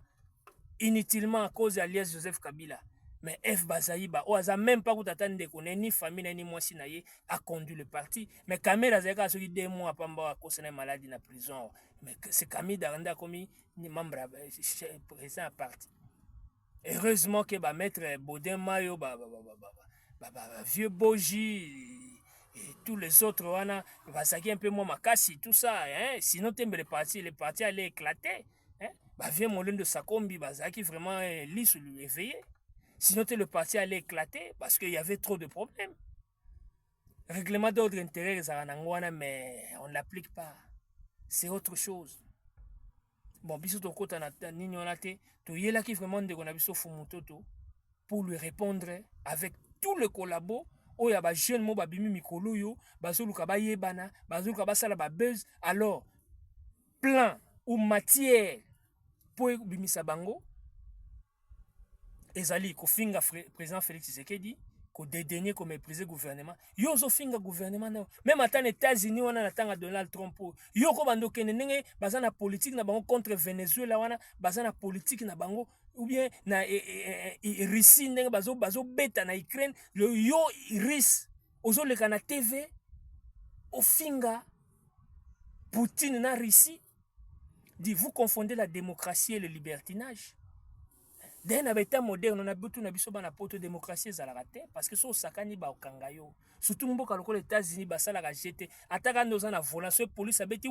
inutilement à cause de l'alliance Joseph Kabila. Mais F Bazaïba, ou a même pas de connaître ni famille ni moi sinaye a conduit le parti. Mais Kamera Zeka a suivi 2 mois à cause de maladie dans la prison. Mais c'est Camille Daranda comme ni membre président à parti. Heureusement que ba maître Baudin Mayo, vieux Boji et tous les autres wana Bazaki un peu moins makasi tout ça hein, sinon le parti allait éclater hein. Vieux Molin de Sakombi Bazaki vraiment lisse lui éveillé. Sinon, le parti allait éclater parce qu'il y avait trop de problèmes. Règlement d'ordre intérieur, mais on ne l'applique pas. C'est autre chose. Bon, biso to kota na nini wana te, to yela ki vraiment de kona biso Fumutoto pour lui répondre avec tout le collabo. Oh ya ba jeune mo ba bimi mikolo yo, bazoluka ba yebana, bazoluka ba sala ba buzz. Alors, plan ou matière pour bimisa bango ezali ko finga président Félix Tshisekedi ko dédaigner ko mépriser gouvernement. Yo zo finga gouvernement na même atan États-Unis wana na tanga Donald Trump yo ko bando kenenenge bazana politique na bango contre Venezuela wana bazana politique na bango ou bien na Russie ndenge bazo beta na Ukraine yo Russie ozo leka na TV o finga Poutine na Russie dit vous confondez la démocratie et le libertinage. D'un habitat moderne, on a besoin de biso bana poto démocratie ezalaka te parce que so sakani ba okanga yo. Surtout mboka lokola États-Unis basala ka jeter. Ataka ndoza na volant so police abeti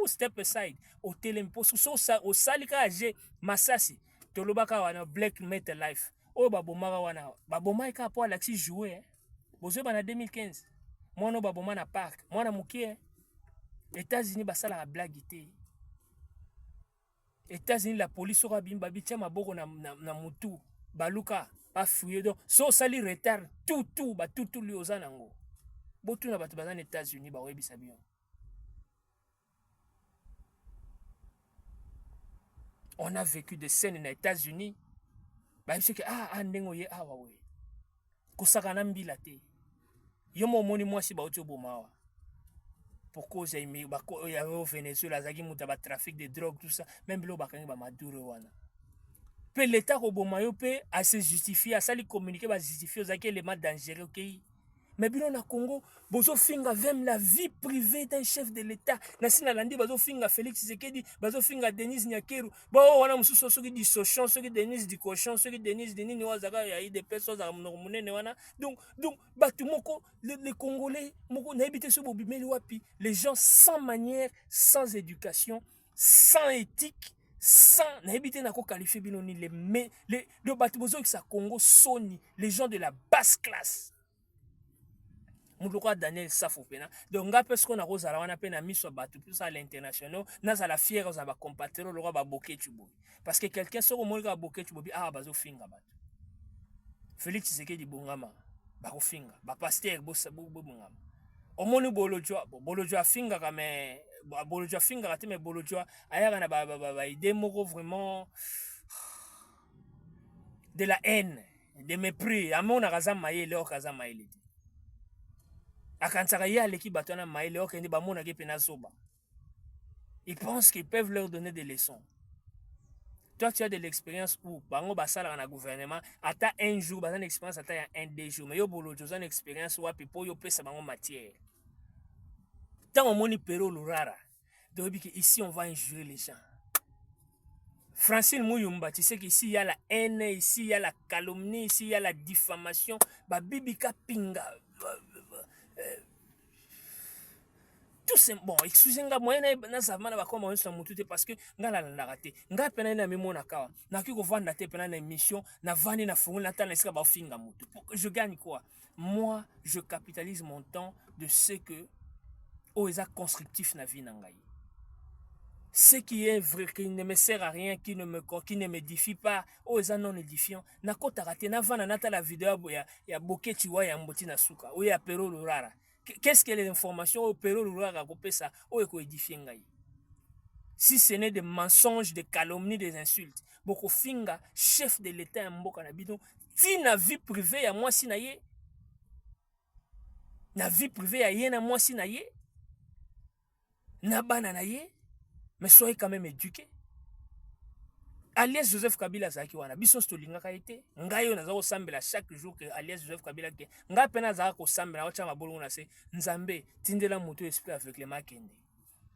step aside. Hotel impost so o salika age masasi. Tolobaka wana black metal life. O babomaka wana. Baboma ka po Alexis jouer. Bozo bana 2015. Mwana baboma na parc. Mwana mukie. États-Unis basala ka blague te. États-Unis, la police aura bien babitia maboko na mutu baluka pas fouiller donc so sali retard tout lui ozanango botu na batu bazana États-Unis ba webisa bien on a vécu des scènes aux États-Unis ba c'est que ndengo ye wawe kosaka na mbila te yo momoni mwasi ba oti obomawa pour cause il y a au Venezuela zaki muta ba trafic de drogue tout ça même bilo bakangi ba Maduro wana pe l'état ko bomayo pe a se justifier a sali communiquer ba justifier zaki élément dangereux OK mais bilo na Congo bozo finga même la vie privée d'un chef de l'état na sina landi bazo finga Félix Tshisekedi bazo finga Denis Nyakeru bo wana mususu soki di Sochon soki Denis di Cochon soki Denis de nini wazaka ya des personnes à munene wana donc batu moko les Congolais moko na habité so bobimeli wapi les gens sans manière sans éducation sans éthique sans na habité na ko qualifier binoni le batu bozo ki sa Congo soni les gens de la basse classe Moulouka Daniel Safopena. Donc, nga parce qu'on a rosala wana pena miso batu plus à l'international, naza la fière za ba compatriotes le roi ba boké tubo. Parce que quelqu'un sort au monde ka boké tubo bi bazo finga batu. Félix Tshisekedi bongama ba ko finga, ba pasteur bo bongama. Omoni bolojwa finga kame bolojwa finga kate mais bolojwa ayaka na ba idée moko vraiment de la haine, de mépris. Amona kaza mayele o kaza mayele. Akansaka ye aleki bato na maile okende bamona ke pena soba. Ils pensent qu'ils peuvent leur donner des leçons. Toi tu as de l'expérience où bango basala na gouvernement ata un jour bazana expérience ata ya 1-2 jours mais yo bolo jozana expérience wapi po yo pesa bango matière. Tant au moni pero lurara. Donc ici on va injurer les gens. Francine Mouyumba, tu sais qu'ici il y a la haine, ici il y a la calomnie, ici il y a la diffamation, ba bibika pinga. Tout c'est bon excusez-moi moyen na savana ba comme on se mutute parce que ngala la raté nga pena na memo na kawa na ki ko vanda te pena na émission na vani na fungu na tana sika ba finga mutu je gagne quoi moi je capitalise mon temps de ce que eza constructif na vie na ngai ce qui est vrai qui ne me sert à rien qui ne m'édifie pas eza non édifiant na kota raté na vana na ta la vidéo ya bokechi wa ya mboti na suka o ya pero lurara. Qu'est-ce que les informations au Pérou Rurara à ça ou édifier si ce n'est des mensonges, des calomnies, des insultes. Boko finga chef de l'État mboka na bidon ti na vie privée ya moi si na ye. Na vie privée ya ye na moi si na ye. Na bana na ye. Mais soyez quand même éduqués. Alias Joseph Kabila zaki wana biso stolinga ka été ngayo naza ko sambela chaque jour que alias Joseph Kabila ke nga pena za ko sambela ocha mabolo na se nzambe tindela moto esprit avec les makende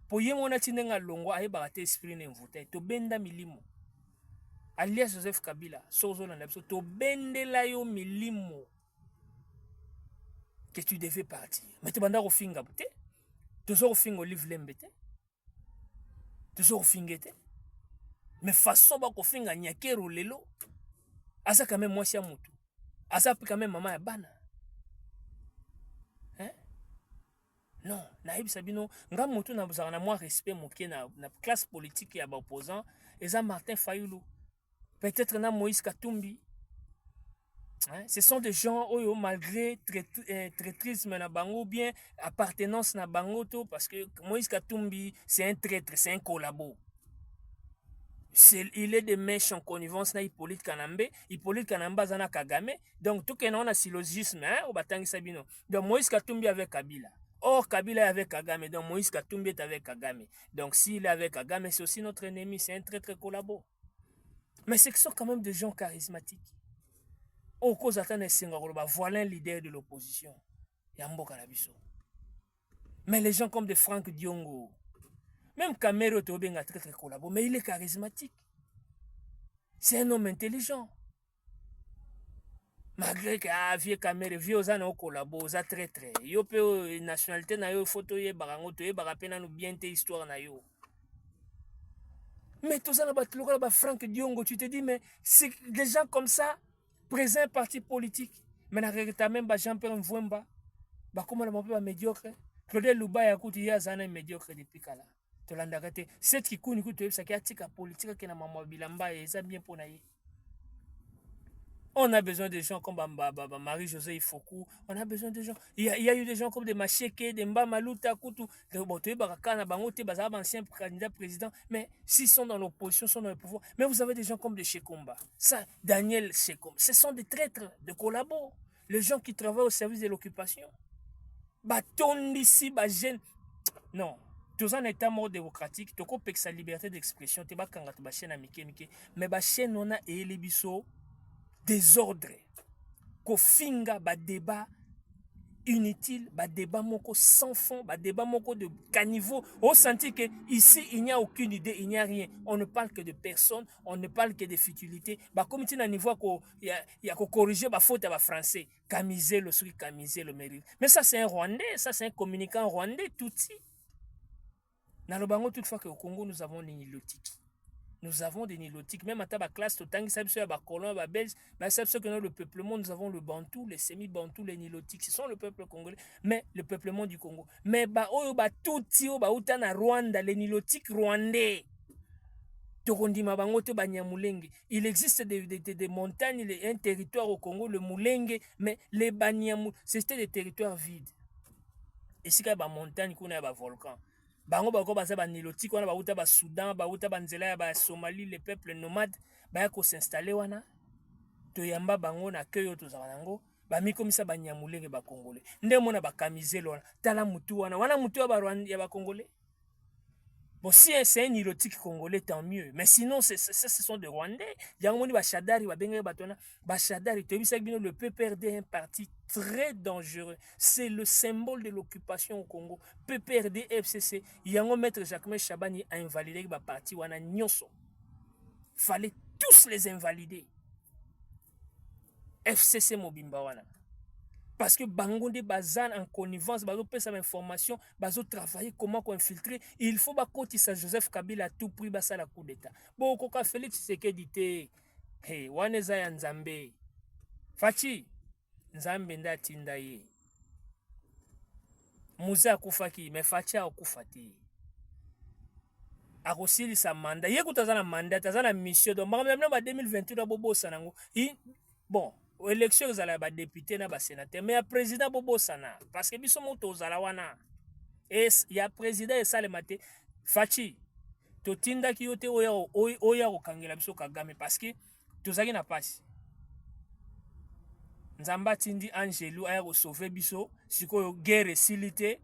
po yemona tindenga longo aye ba te esprit ne mvuta to benda milimo alias Joseph Kabila sozo na biso to bendela yo milimo que tu devais partir mais te banda ko finga te to zo ko fingo livre lembete to zo ko fingete. Mais façon ba ko finga Nyakeru lelo asa quand même moi sia mutu asa quand même maman ya bana Non, nayebisa bino nga moto nazala na mwa respect moke na classe politique ya baopposant eza Martin Fayulu, peut-être na Moïse Katumbi. Hein? Ce sont des gens oyo malgré traîtrisme na bango ou bien appartenance na bango to, parce que Moïse Katumbi c'est un traître, c'est un collabo. Il est de mèche en connivence na Hippolyte Kanambe. Hippolyte Kanambe zana Kagame. Donc tout qu'on a syllogisme, hein, au Batangi Sabino. Donc Moïse Katumbi avec Kabila. Or Kabila est avec Kagame. Donc Moïse Katumbi est avec Kagame. Donc s'il est avec Kagame, c'est aussi notre ennemi. C'est un très collabo. Mais c'est que ce sont quand même des gens charismatiques. Au cause attendre Singapore, voilà un leader de l'opposition. Yambo Kanabiso. Mais les gens comme de Franck Diongo. Même Camero Tobenga très collabo, mais il est charismatique. C'est un homme intelligent. Malgré que vieux Camero, vieux Ozana au collabo, Oza très. Yo pe nationalité na yo photo ye barango to ye barapena no bien te histoire na yo. Mais tout ça na batloka ba Franck Diongo, tu te dis mais c'est des gens comme ça présents parti politique. Mais na regret même ba Jean-Pierre Mvouemba, ba comment on peut médiocre. Claude Lubaya kuti ya zana médiocre depuis kala. Cette qui coule, ça qui a politique qui n'a pas bilamba et ça bien pour naïe. On a besoin de gens comme Marie-José Ifoku. On a besoin de gens. Il y a eu des gens comme des Macheke, des Mbamaluta, Koutou, des Botoé Barakana, Bangote, Bazab, ancien candidat président. Mais s'ils sont dans l'opposition, sont dans le pouvoir. Mais vous avez des gens comme des Shekomba. Ça, Daniel Shekomba. Ce sont des traîtres, de collabos. Les gens qui travaillent au service de l'occupation. Baton ici, Bajen. Non. Tous en état mort démocratique, tu as sa liberté d'expression, tu as une chaîne mike, mais la chaîne on a élebiso désordre. Ko finga ba débat inutile, ba débat moko sans fond, ba débat moko de caniveau. On sentit que ici il n'y a aucune idée, il n'y a rien. On ne parle que de personnes, on ne parle que de futilités. Ba comme tu n'as niveau ko il y a ko corriger ba faute à ba français, camiser le truc, camiser le mérite. Mais ça c'est un Rwandais, ça c'est un communicant rwandais touti. Dans le Bango, toutefois qu'au Congo, nous avons des nilotiques. Nous avons des nilotiques. Même à ta classe, tout le temps, il y a des colons, des belges, mais c'est ce que nous, le peuplement, nous avons le bantou, les semi-bantou, les nilotiques. Ce sont le peuple congolais, mais le peuplement du Congo. Mais tout na Rwanda, les nilotiques rwandais. Il existe des montagnes, un territoire au Congo, le Mulenge, mais les Banyamou, c'était des territoires vides. Ici, il y a des montagnes, il y a des volcans. Bango bako baza ba nilotique wana bauta ba Soudan, bauta ba nzela ya ba Somalie, les peuples nomades ba ko s'installer wana. To yamba bango na keyo to zala nango, ba mikomisa ba nyamulenge ba Congolais. Nde mona ba kamiselo wana, tala mutu wana mutu ya ba Rwanda ya ba Congolais. Bon, si c'est un nilotique congolais, tant mieux. Mais sinon, ce sont des Rwandais. Il y a un monde Bachadari, Bachadari, le PPRD est un parti très dangereux. C'est le symbole de l'occupation au Congo. PPRD, FCC, il y a un maître Jacques Chabani a invalidé le parti. Il fallait tous les invalider. FCC Mobimba wana. Parce que Bangonde Bazan en connivence, Bazo peut sa information, Bazo travailler comment infiltrer. Il faut que ça Joseph Kabila à tout prix basa la coup d'état. Bon, Koka Félix Tshisekedi dit hey, waneza ya Nzambe. Fachi, Nzambe nda tinda ye. Muza akufaki, mais Fachi akufati. Akosili sa mandat. Ye kutazana mandat, tazana mission. Donc, maintenant, 2028, bobo sanango. Bon. Élection ezala ba député na ba sénateur mais ya président bobo sana parce que biso moto ozala wana et ya président et salemate fachi to tinda ki yote oya ko kangela biso Kagame parce que tozaki na passe nzamba tindi Angelu aya ko sauver biso sikoyo guerre silité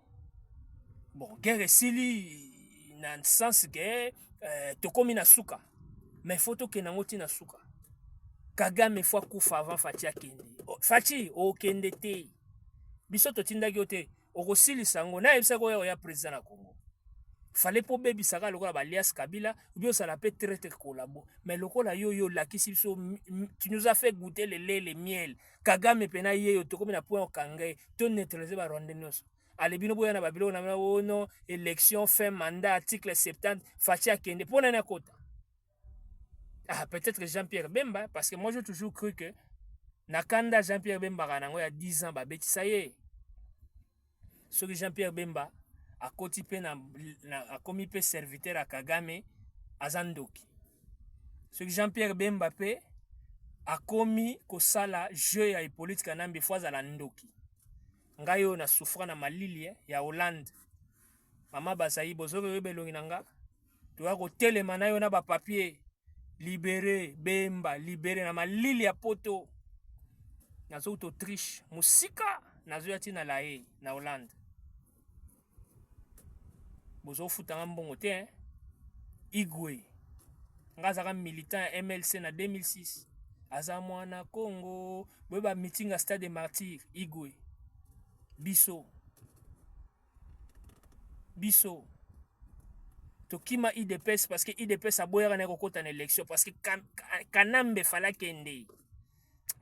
bon guerre sili na sens que to komi na suka mais photo ke nango tina suka Kagame fois kufa avant Fachi akende. Fachi o kende te. Biso to tindaki ote okosili sango na yebisa ko ya président na Congo. Fallait pour baby saka lokola balias Kabila ou bien ça l'appelle très collabo. Mais lokola yo lakisi biso tu nous as fait goûter le lait le miel. Kagame pena ye to comme na point okangé to neutraliser ba Rwanda nyonso. Alebino boya na babilo na non élection fin mandat article 70 Fachi akende pona na kota. Ah, peut-être Jean-Pierre Bemba, parce que moi j'ai toujours cru que Nakanda Jean-Pierre Bemba il y a 10 ans, ça y est. soki Jean-Pierre Bemba akoti pe akomi pe serviteur à Kagame azandoki. Soki Jean-Pierre Bemba pe akomi kosala jeu ya Hippolyte Kanambe fois azala ndoki. Ngai oyo na souffra na malili ya Hollande. Mama Bazayi bozoki belongi nanga. Toya kotelema na yo na ba papier libéré Bemba libéré na malili ya poto. Nazo Autriche musika nazo yati na lae na Hollande. Bozo futanga mbongo te Igwe nga zaka militant ya MLC na 2006 aza mwana Congo beba meeting à Stade des Martyrs Igwe biso tokima IDPS parce que IDPS aboyaka na kokota na élection parce que Kanambe fala kende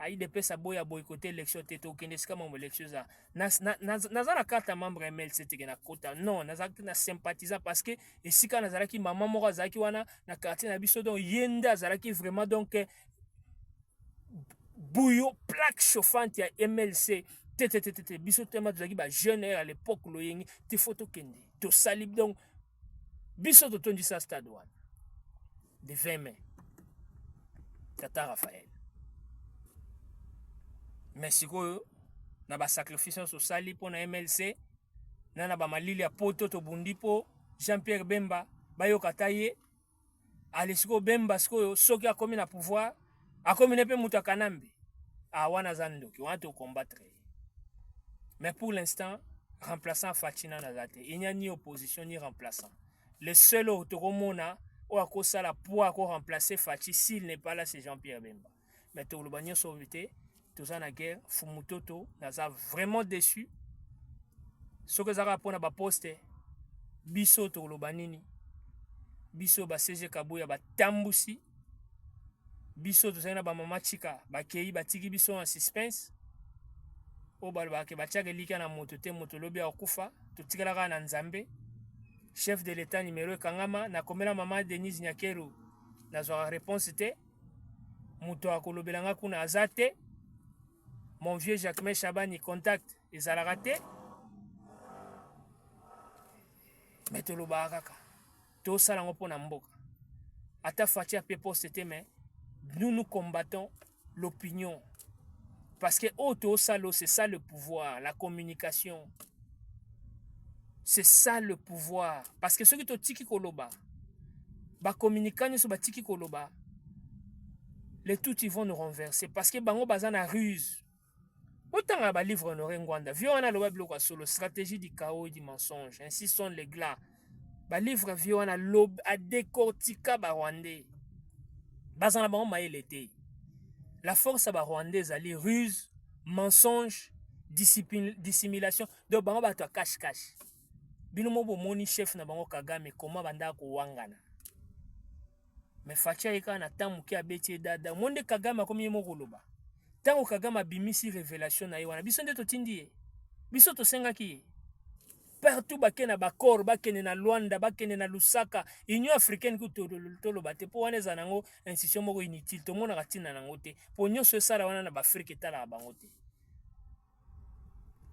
IDPS aboya boycotté élection te tokende sika mambo élection za naza na carte membre MLC te na kota non naza na sympathisant parce que esika nazalaki maman moko azalaki wana na quartier na biso donc yenda azalaki vraiment donc bouillon plaque chauffante ya MLC te biso tema tozalaki ba jeune à l'époque loyengi te photo kende to salib donc biso to tondi sa stade wana de 20 mai Tata Raphaël mais sikoyo na ba sacrifice so sali po na MLC na ba malili ya poto to bundi po Jean-Pierre Bemba bayoka taye ali siko Bemba sikoyo soki akomi na pouvoir akomi ne pe muta Kanambe wana zandoki wana to combattre. Mais pour l'instant, remplaçant Fatina Nazate, il n'y a ni opposition ni remplaçant. Le seul autoromona ou à cause de la poids qu'on remplacer Fachi s'il n'est pas là, c'est Jean-Pierre Bemba. Mais tout le bagnon sauveté, tout ça na guerre, Fumutoto, Naza vraiment déçu. Ce que ça rapporte à ba poste, biso to le banini, biso ba CG Kabuya ba tambusi, biso to ça na ba mama chika, ba kei ba tiki biso en suspense. O balbake batiaka lika na moto te moto lobi akufa totikalaka na Nzambe. Chef de l'état numéro ekangama na komela mama Denise Nyakeru nazwaka réponse te moto akolobelanga kuna aza te. Mon vieux Jacques Chabani contact ezalaka te me tolobaka kaka tosala ngo mpo na mboka ata Fatia pe poste te mais nous combattons l'opinion. Parce que auto salo, c'est ça le pouvoir, la communication. C'est ça le pouvoir. Parce que ceux qui sont tiki koloba, ba communicant sur ba tiki koloba, les tout ils vont nous renverser. Parce que bango bazana ruse. Autant ba livre honoré Ngwanda. Viona le web loko solo stratégie du chaos et du mensonge. Ainsi sont les glas. Ba livre Viona lob a décortica ba Rwandais. Bazana bango maï l'été. La force à rwandaise ali ruse, mensonge, dissimulation. Donc bango ba to cache. Binomo bo moni chef na bango Kagame comment banda ko wangana. Mais Fatia eka na tamu ki abeti dada. Monde Kagame akomi mo koloba. Tango Kagame bimisi révélation na yewana. Biso nde to tindi. Biso to senga ki. Partout bakena bakor bakene na Luanda bakene na Lusaka Union africaine ku tolo bate po wana zanango institution moko inutile to mona katina nango te po nyonso sala wana na ba Afrique tala bango te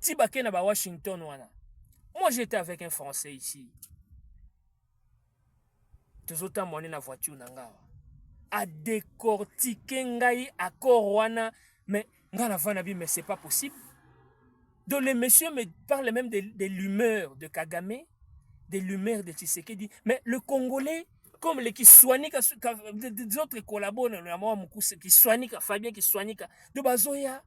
ti bakena ba Washington wana. Moi j'étais avec un Français ici tozota mone na voiture nangawa a décortiquer ngai accord wana mais ngana vana bi mais c'est pas possible. Donc les messieurs me parlent même de l'humeur de Kagame, de l'humeur de Tshisekedi. Mais le Congolais, comme les qui soignent, des autres collaborateurs, qui soignent, Fabien qui soignent, de Bazoya,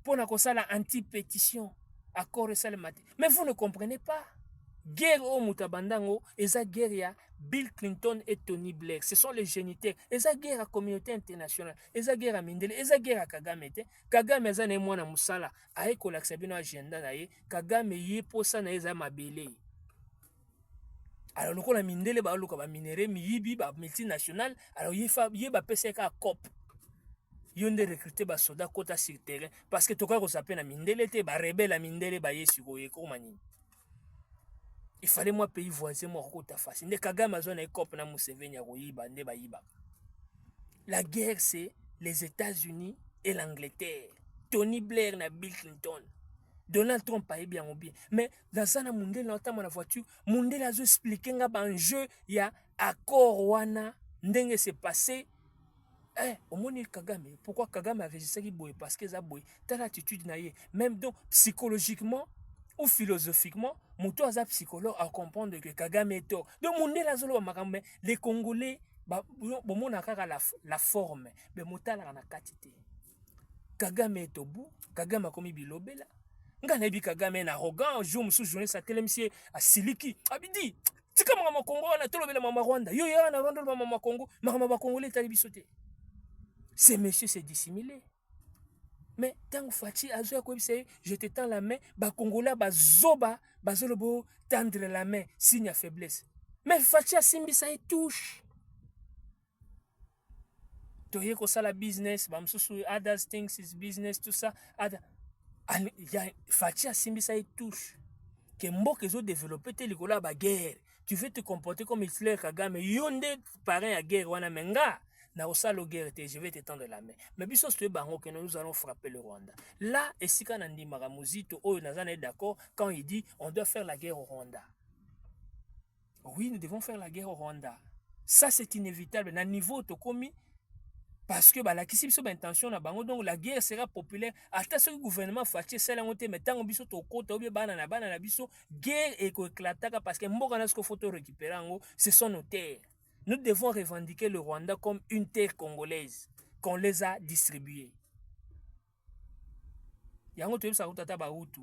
pour la anti-pétition, accord et ça le matin. Mais vous ne comprenez pas. Guerre au Mutabandango, et ça guerre Bill Clinton et Tony Blair. Ce sont les génitaires. Et ça guerre à la communauté internationale. Et ça guerre à Mindele. Et ça guerre à Kagame. Kagame est un moine à Moussala. Aïe, qu'on l'accepte dans l'agenda. Kagame y est pour ça, n'a pas mabélé. Alors, nous avons Mindele, nous avons minéré, miyibi, multinational. Alors, il y a PCK à COP. Il y a des recrutés, des soldats, quota sur terrain. Parce que tout le monde s'appelle Mindele, des rebelles à Mindele, des Yesugoi, Komani. Il fallait moi pays voisin moi kota face. Ne Kagame azona ekop na Museveni ya koyiba nde bayiba. La guerre c'est les États-Unis et l'Angleterre. Tony Blair na Bill Clinton. Donald Trump a bien ou bien. Mais dans un monde, dans la voiture, monde a expliqué un jeu, il y a accord wana, ndenge c'est passé. Au monde Kagame, pourquoi Kagame a enregistré Boy? Parce que ça Boy, t'as l'attitude naïe. Même donc psychologiquement ou philosophiquement, Mouto a psychologue à comprendre que Kagame est tort. Donc monde là zolo makambe, les Congolais, bon mon la forme, mais Mouta la na quantité. Kagame est au bout, Kagame a commis bilobela. Ngana bi Kagame na arrogant, jour musu journée sa telemsie a siliki. Abidi, tika mama Congo na tolobela mama Rwanda. Yo ya na Rwanda mama Congo, mama ba Congolais tali bisoté. Ces messieurs s'est dissimulé. Mais tant que Fati a joué comme ça, je te tends la main, ba Congolais ba zoba, ba zolobo tendre la main, signe à faiblesse. Mais Fati a simbi ça et touche. Toye ko ça la business, ba msusu others things is business tout ça. Fati a simbi ça et touche. Que mboka ils ont développé tes likola ba guerre. Tu veux te comporter comme Hitler Kagame, yonde parrain à guerre wana menga. Je vais t'étendre la main. Mais biso que nous allons frapper le Rwanda. Là, et si quand on dit Maramuzito, Nazan est d'accord quand il dit on doit faire la guerre au Rwanda. Oui, nous devons faire la guerre au Rwanda. Ça, c'est inévitable. Dans le niveau commis parce que la question de intention donc la guerre sera populaire. Attends ce gouvernement Fachi c'est la montée mais tant biso to kota ou bien banana biso guerre et éclataka parce que mboka na ce photo récupérer ce sont nos terres. Nous devons revendiquer le Rwanda comme une terre congolaise qu'on les a distribuées. Yango toyebisa kutata bahutu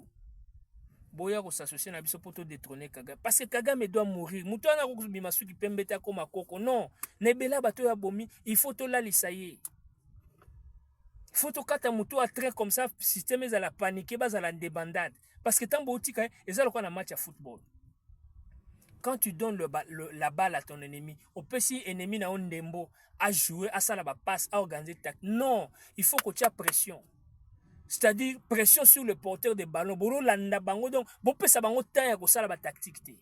boya ko s'associer na biso poto détrôner Kagame parce que Kagame doit mourir. Mutu ana ko bima suki pembeta ko makoko non. Nebela bato ya bomi, il faut to la lisaye. Il faut to kata mutu a train comme ça système za la paniquer bas à la débandade parce que tant botika ezalo ko na match à football. Quand tu donnes la balle à ton ennemi, au petit ennemi na ondembo à jouer, à ça la passe, à organiser tac. Non, il faut que tu aies pression. C'est-à-dire pression sur le porteur de ballon. Boro landa bango donc, bo pesa bango temps ya ça la tactique té.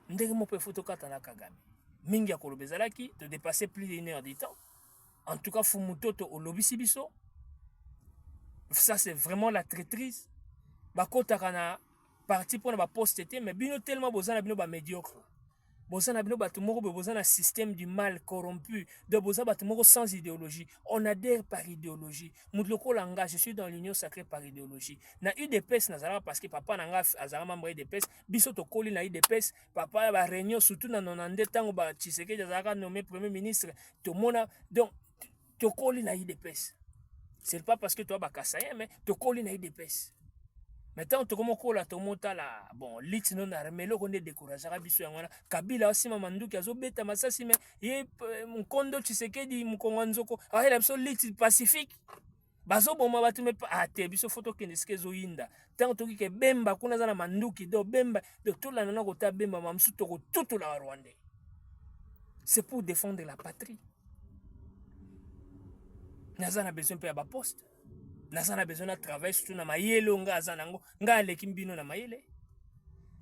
Ndenge mo pe photo katana Kagame. Mingi ya kolobezalaki te dépasser plus d'une heure de temps. En tout cas, Fumutoto au lobby biso. Ça c'est vraiment la traîtrise. Bakota kana parti pour na poste mais bino tellement bozana bino ba médiocre bozana bino bato moko bozana système du mal corrompu de bozana bato moko sans idéologie on adhère par idéologie mutloko langa je suis dans l'union sacrée par idéologie na UDPS nazala parce que papa nanga azala membre UDPS biso to koli na UDPS papa ba réunion surtout na 92 tango ba Tshisekedi azala nommé premier ministre to mona donc to koli na UDPS c'est pas parce que toi ba kasaye mais to koli na UDPS. Maintenant, tu commences à te monter là. Bon, lit non armé, le on est découragé. Kabila aussi, maman mandou qui a zo beta masasi mais ye mon kondo Tshisekedi mon konganzoko. Ah, il a besoin lit pacifique. Bazo bon ma batu me ah te biso photo kende skezo inda. Tant to ki bemba kuna zana manduki do bemba de tout la nana ko ta bemba mamsu to ko tout la Rwandais. C'est pour défendre la patrie. Nazana besoin pe ba poste. Naza na besoin de travailler surtout na mayele nga azana ngo nga leki mbino na mayele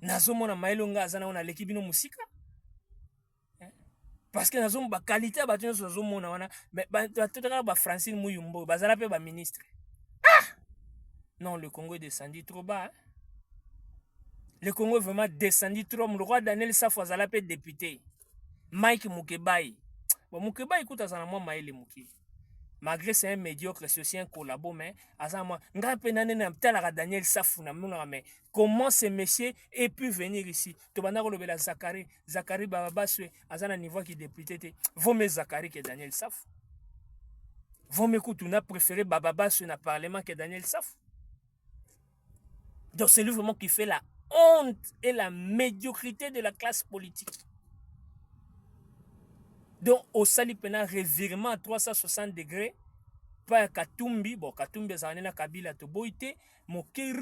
nazo mona mayele nga azana na leki bino musika parce que nazo ba qualité ba tino zo mona wana ba totaka ba Francine Muyumbo bazala pe ba ministre non le Congo est descendu trop bas le Congo est vraiment descendu trop le roi Daniel Safo azala pe député Mike Mukebai bon Mukebai kuta sana moi mayele muki malgré c'est un médiocre, c'est aussi un collabo, mais Daniel Safuna, mais comment ce monsieur ait pu venir ici? Zachary Bababaswe, Azana niveau qui député, vaut mieux Zachary que Daniel Saf. Vaut mieux que tu as préféré Bababaswe dans le Parlement que Daniel Saf. Donc c'est lui vraiment qui fait la honte et la médiocrité de la classe politique. Donc, au salipena revirement à 360 degrés, pas Katumbi, bon, Katumbi, ça en Kabila, to boite, moké,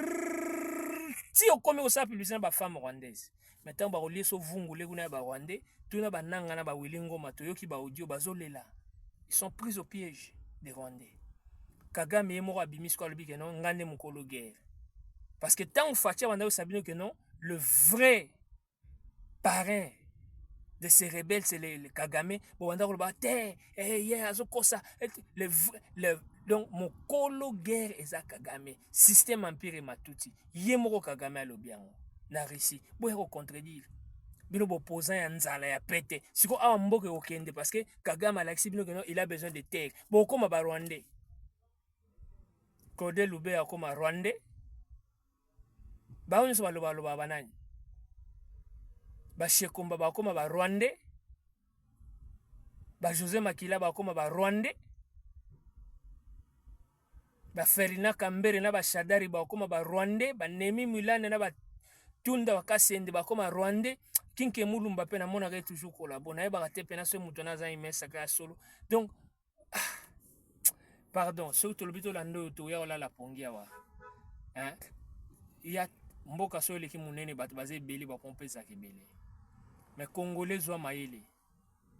si on commence à publier une femme rwandaise. Maintenant, on va relier ce vungule, on a rwandais, tout na bananga ba wilingo matoyo ki ba audio bazolela. Ils sont pris au piège des Rwandais. Kagame est mort à Bimisko albi que non, ngane mukolo guerre. Parce que tant on fatia wanda sabino que non, le vrai parrain de ces rebelles, c'est le Kagame. Bon, on a dit, donc mokolo guerre eza Kagame, système empire matuti ye moko Kagame alobi yango na Russie boye ko contredire bino boposa ya nzala ya pete siko awa mboka okende parce que Kagame alakisi bino que il a besoin de terre bokoma ba Rwandais Kode Lube akoma Rwandais baonyo so baloba banani ba Shekomba bakoma ba Rwandais ba José Makila bakoma ba Rwandais ba Ferina Kambere na ba Shadari bakoma ba Rwandais ba Nemi Milane na ba Tunda Wakasende bakoma Rwandais Kinke Mulumba pe na mona ke toujours collabo na yeba te pe na so muto na za imesa ka solo donc pardon surtout le bito lando to ya wala la pongia wa hein ya mboka so leki munene bato baze beli ba pompeza ke beli mais congolais zo maile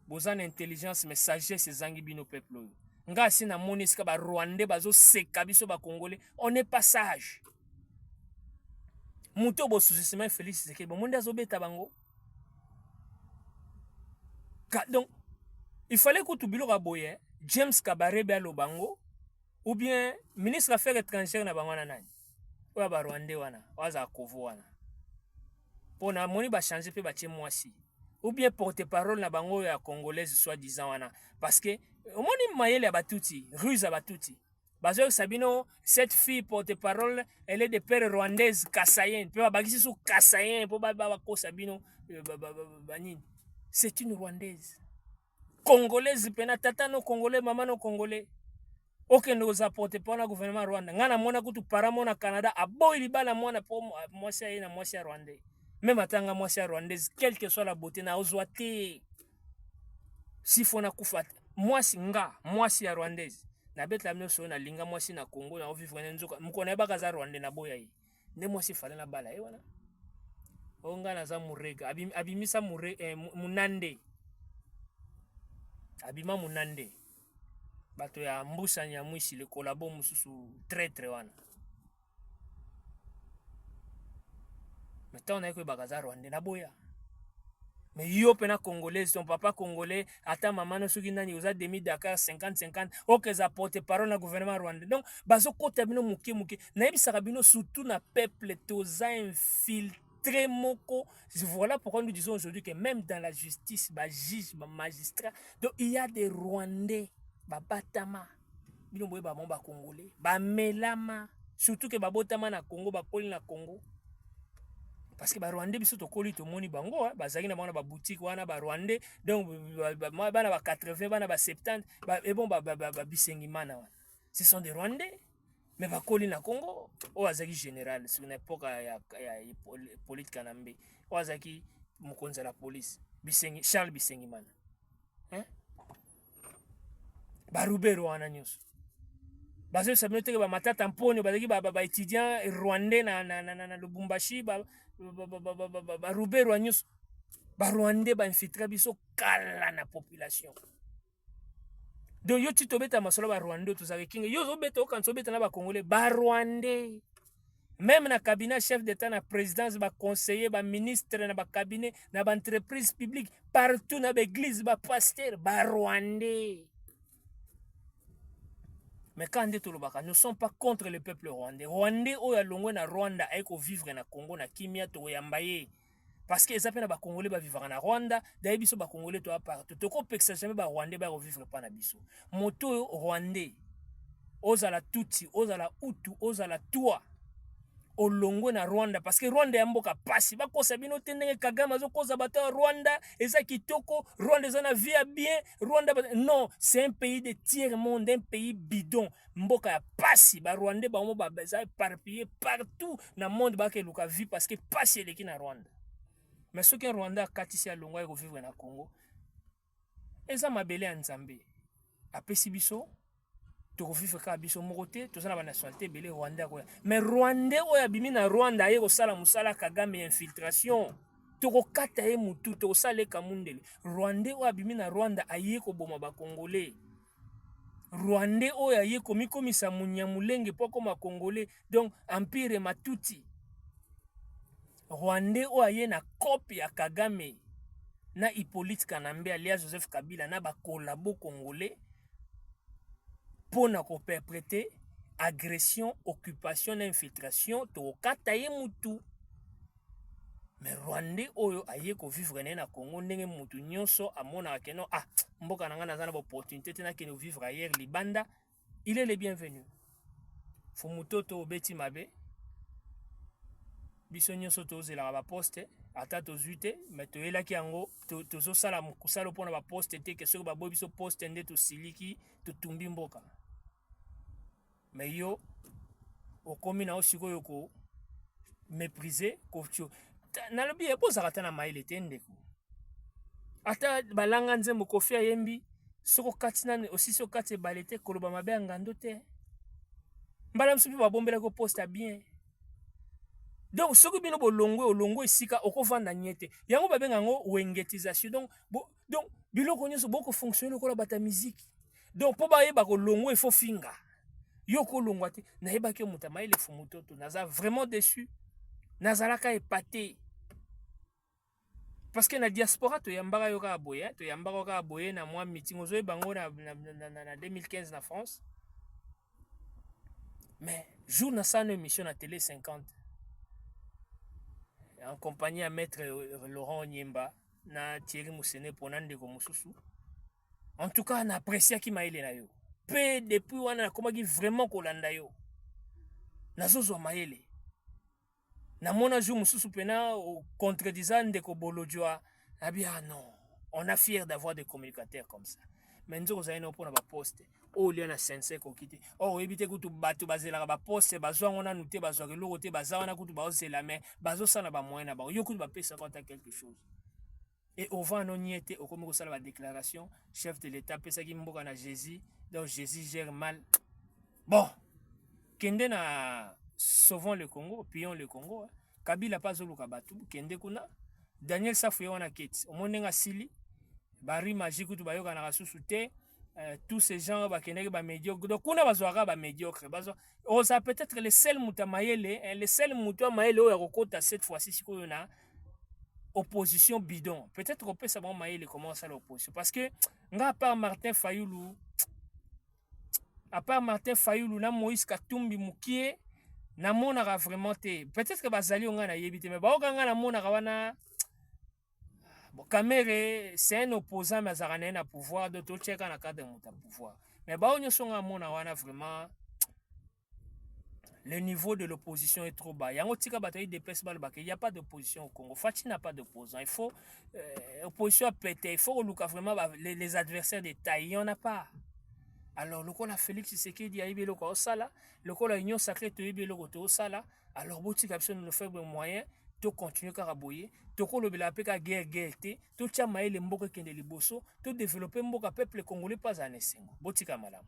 bozana intelligence mais sagesse zangi bino peuple nga si na monisika ba Rwandais bazo seka biso ba congolais on n'est pas sage muto bo sous-estimé Félix Tshisekedi bon monde azobeta bango donc il fallait que tu biloko boye James Kabarebe alobango ou bien ministre affaires étrangères na bango na nani oya ba Rwandais wana waza kovo wana pona moni ba changer pe ba tie mwasi ou bien porte-parole na bango ya congolaise soi-disant wana parce que omoni mayele ya batuti ruse ya batuti bazo Sabino cette fille porte-parole elle est de père rwandaise kassayen pe babakisi sou kassayen po ba ko Sabino banini c'est une rwandaise congolaise pena tata no congolais maman no congolais aucun nous apporte pas na gouvernement Rwanda ngana mona kutu paramo na Canada aboyi libala mona po mwasi na mwasi ya Rwandais même atanga mwasi ya Rwandaise quelle que soit la beauté na ozwate si fona kufata mwasi ya Rwandaise na betla mno na linga mwasi na Congo na vivre na nzoka mukona yeba kaza Rwandais na boya yi ne mwasi fale na bala wana onga na za murega abimisa munande abima munande bato ya mbusa nya mwisi le kolabo mususu très wana maintenant on a que bagaza Rwandais na boya mais yo pena congolais ton papa congolais ata maman no soki nani oza demi Dakar 50-50 ok za porte parole na gouvernement rwandais donc bazo kota bino muke na yebisaka bino surtout na peuple toza infiltré moko voilà pourquoi nous disons aujourd'hui que même dans la justice ba juge ba magistrat donc il y a des Rwandais babatama bino boye ba bomba congolais ba melama surtout que babotama na Congo ba koli na Congo parce que ba Rwandais biso to koli to moni bango bazaki na bana ba boutique wana ba Rwandais donc bana ba 80 bana ba 70 et bon ba bisengi mana wana ce sont des Rwandais mais ba koli na Congo o azaki général sur une époque ya politique kanambe o azaki mokonzi la police bisengi Charles Bisengi mana hein ba Rubero wana nyuso bazo sabino teke ba matata mponi bazaki ba étudiant rwandais na Lubumbashi ba Rubero nyuso ba Rwandais ba infiltrer biso kala na population donc yo titobeta masolo ba Rwandais tozaki kinga yo zo beta okanso beta na ba Congolais ba Rwandais même na cabinet chef d'état na présidence ba conseiller ba ministre na ba cabinet na ba entreprise publique partout na ba église ba pasteur ba Rwandais. Mais quand nous ne sommes pas contre le peuple rwandais. Rwandais oya longo na Rwanda aiko vivre na Congo na kimia to yambaye. Parce que les ba Congolais ba vivre na Rwanda, d'ailleurs biso ba Congolais to partout. To ko peksa jamais ba Rwandais ba vivre pas na biso. Moto Rwandais ozala Tutsi, ozala Hutu, ozala Twa. Olongo na Rwanda parce que Rwanda ya mboka pasi bakosa bino tendenge Kagame azokoza bato Rwanda eza kitoko Rwanda eza na vie bien Rwanda non c'est un pays de tiers monde un pays bidon mboka ya pasi ba Rwanda ba mo ba beza éparpillé partout na monde ba ke luka vie parce que pasi eleki na Rwanda mais ce que Rwanda katisi alongo ko vivre na Congo eza mabele ya Nzambe apesi biso to vivre ka biso mokote to sana ba nationalité belé Rwanda ko mais Rwandais oya bimi na Rwanda aye ko sala musala Kagame infiltration to ko kata e mutu to sale kamundele Rwandais oya bimi na Rwanda aye ko boma ba Congolais Rwandais oya aye ko mikomisa munyamulenge poko ma Congolais donc empire matuti Rwandais oya aye na copie ya Kagame na Hippolyte Kanambe alias Joseph Kabila na ba collabo congolais pour na perpréter agression, occupation, infiltration, to kataye mutu. Mais Rwandais oyo aye ko vivre na Congo ndenge mutu nyonso amona akeno mboka nanga nazana opportunité tena keno vivre ailleurs libanda, il est le bienvenu. Fumutoto obeti mabe biso nyonso tozela ba poste ata tozute mais toyelaki yango tozosala mokusala mpona ba poste te ke soki baboyi biso poste nde tosiliki totumbi mboka. Mais yo okomi na osikoyo ko mépriser ko nalobi ebozaka ta na mayele te ndeko ata balanga nzembo Kofi ayembi soko kati nani osisi okati ebale te koloba mabe ya ngando te mbala mosusu mpe babombelaki poste bien. Donc soki bino bolongwe esika okovanda nye te yango babenga yango wengetisation. Donc biloko nyonso bokofonctionne lokola bata musique. Donc mpo bayeba kolongwa ifo finga yo kolongwa te nayebaki moto amayele Fumutoto naza vraiment déçu nazalaka épaté parce que na diaspora toyambaka yo kaka boye toyambaka kaka boye na mwa meeting ozoyeba ngo na 2015 na France. Mais jour na sana émission na télé 50 en compagnie à maître Laurent Nyemba na Thierry Moussene pona ndeko mosusu. En tout cas na appréciaki mayele na yo pe depuis wana nakomaki vraiment kolanda yo nazozwa mayele na mona jour mosusu pena contredisant ndeko Bolodjoa abi non on a fier d'avoir des communicateurs comme ça. Mais nzoko zali no pona ba poste o lia na sense ko kiti oyebite kutu bato bazelaka ba poste bazwa ngona nute bazwa keloko te bazawana kutu bazela mais bazosala ba moyen na ba yo kutu ba pesa kota quelque chose. Et au vent non niete au comme ça la déclaration chef de l'état pesa ki mboka na Jésus. Donc Jésus gère mal. Bon kende na sauvons le Congo, pillons le Congo. Kabila pas zoluka batu kende kuna Daniel Safu wana keti omonenga sili bari magique tu bayoka na kasusu te. Tous ces gens bakendeki ba médiocre donc kuna bazwaka ba médiocre bazwa oza peut-être le seul muta mayele le seul muta mayele oyo akokota cette fois-ci sikoyo na opposition bidon peut-être qu'on peut savoir mayele comment ça l'opposition parce que nga à part Martin Fayulu na Moïse Katumbi Mukie na monaka vraiment te peut-être que bazali onga na yebite mais baokanga na monaka wana bon Kamere c'est un opposant mais azarane na pouvoir de tout cheka na cadre de pouvoir mais baonyo songa mona wana vraiment le niveau de l'opposition est trop bas. Yango tika bataille de pes balba qu'il y a pas d'opposition au Congo. Fati n'a pas d'opposant. Il faut opposition à péter. Il faut que vraiment les adversaires de taille. Il n'y en a pas. Alors le col a Félix Tshisekedi a ibe loko osala, le col a Union Sacrée to ibe loko to osala. Alors boutique absolument le faible moyen to continuer karaboyer, to ko le bela peka guerre te, to tia maele mboka kende liboso, to développer mboka peuple congolais pas en esengo. Boutique malam.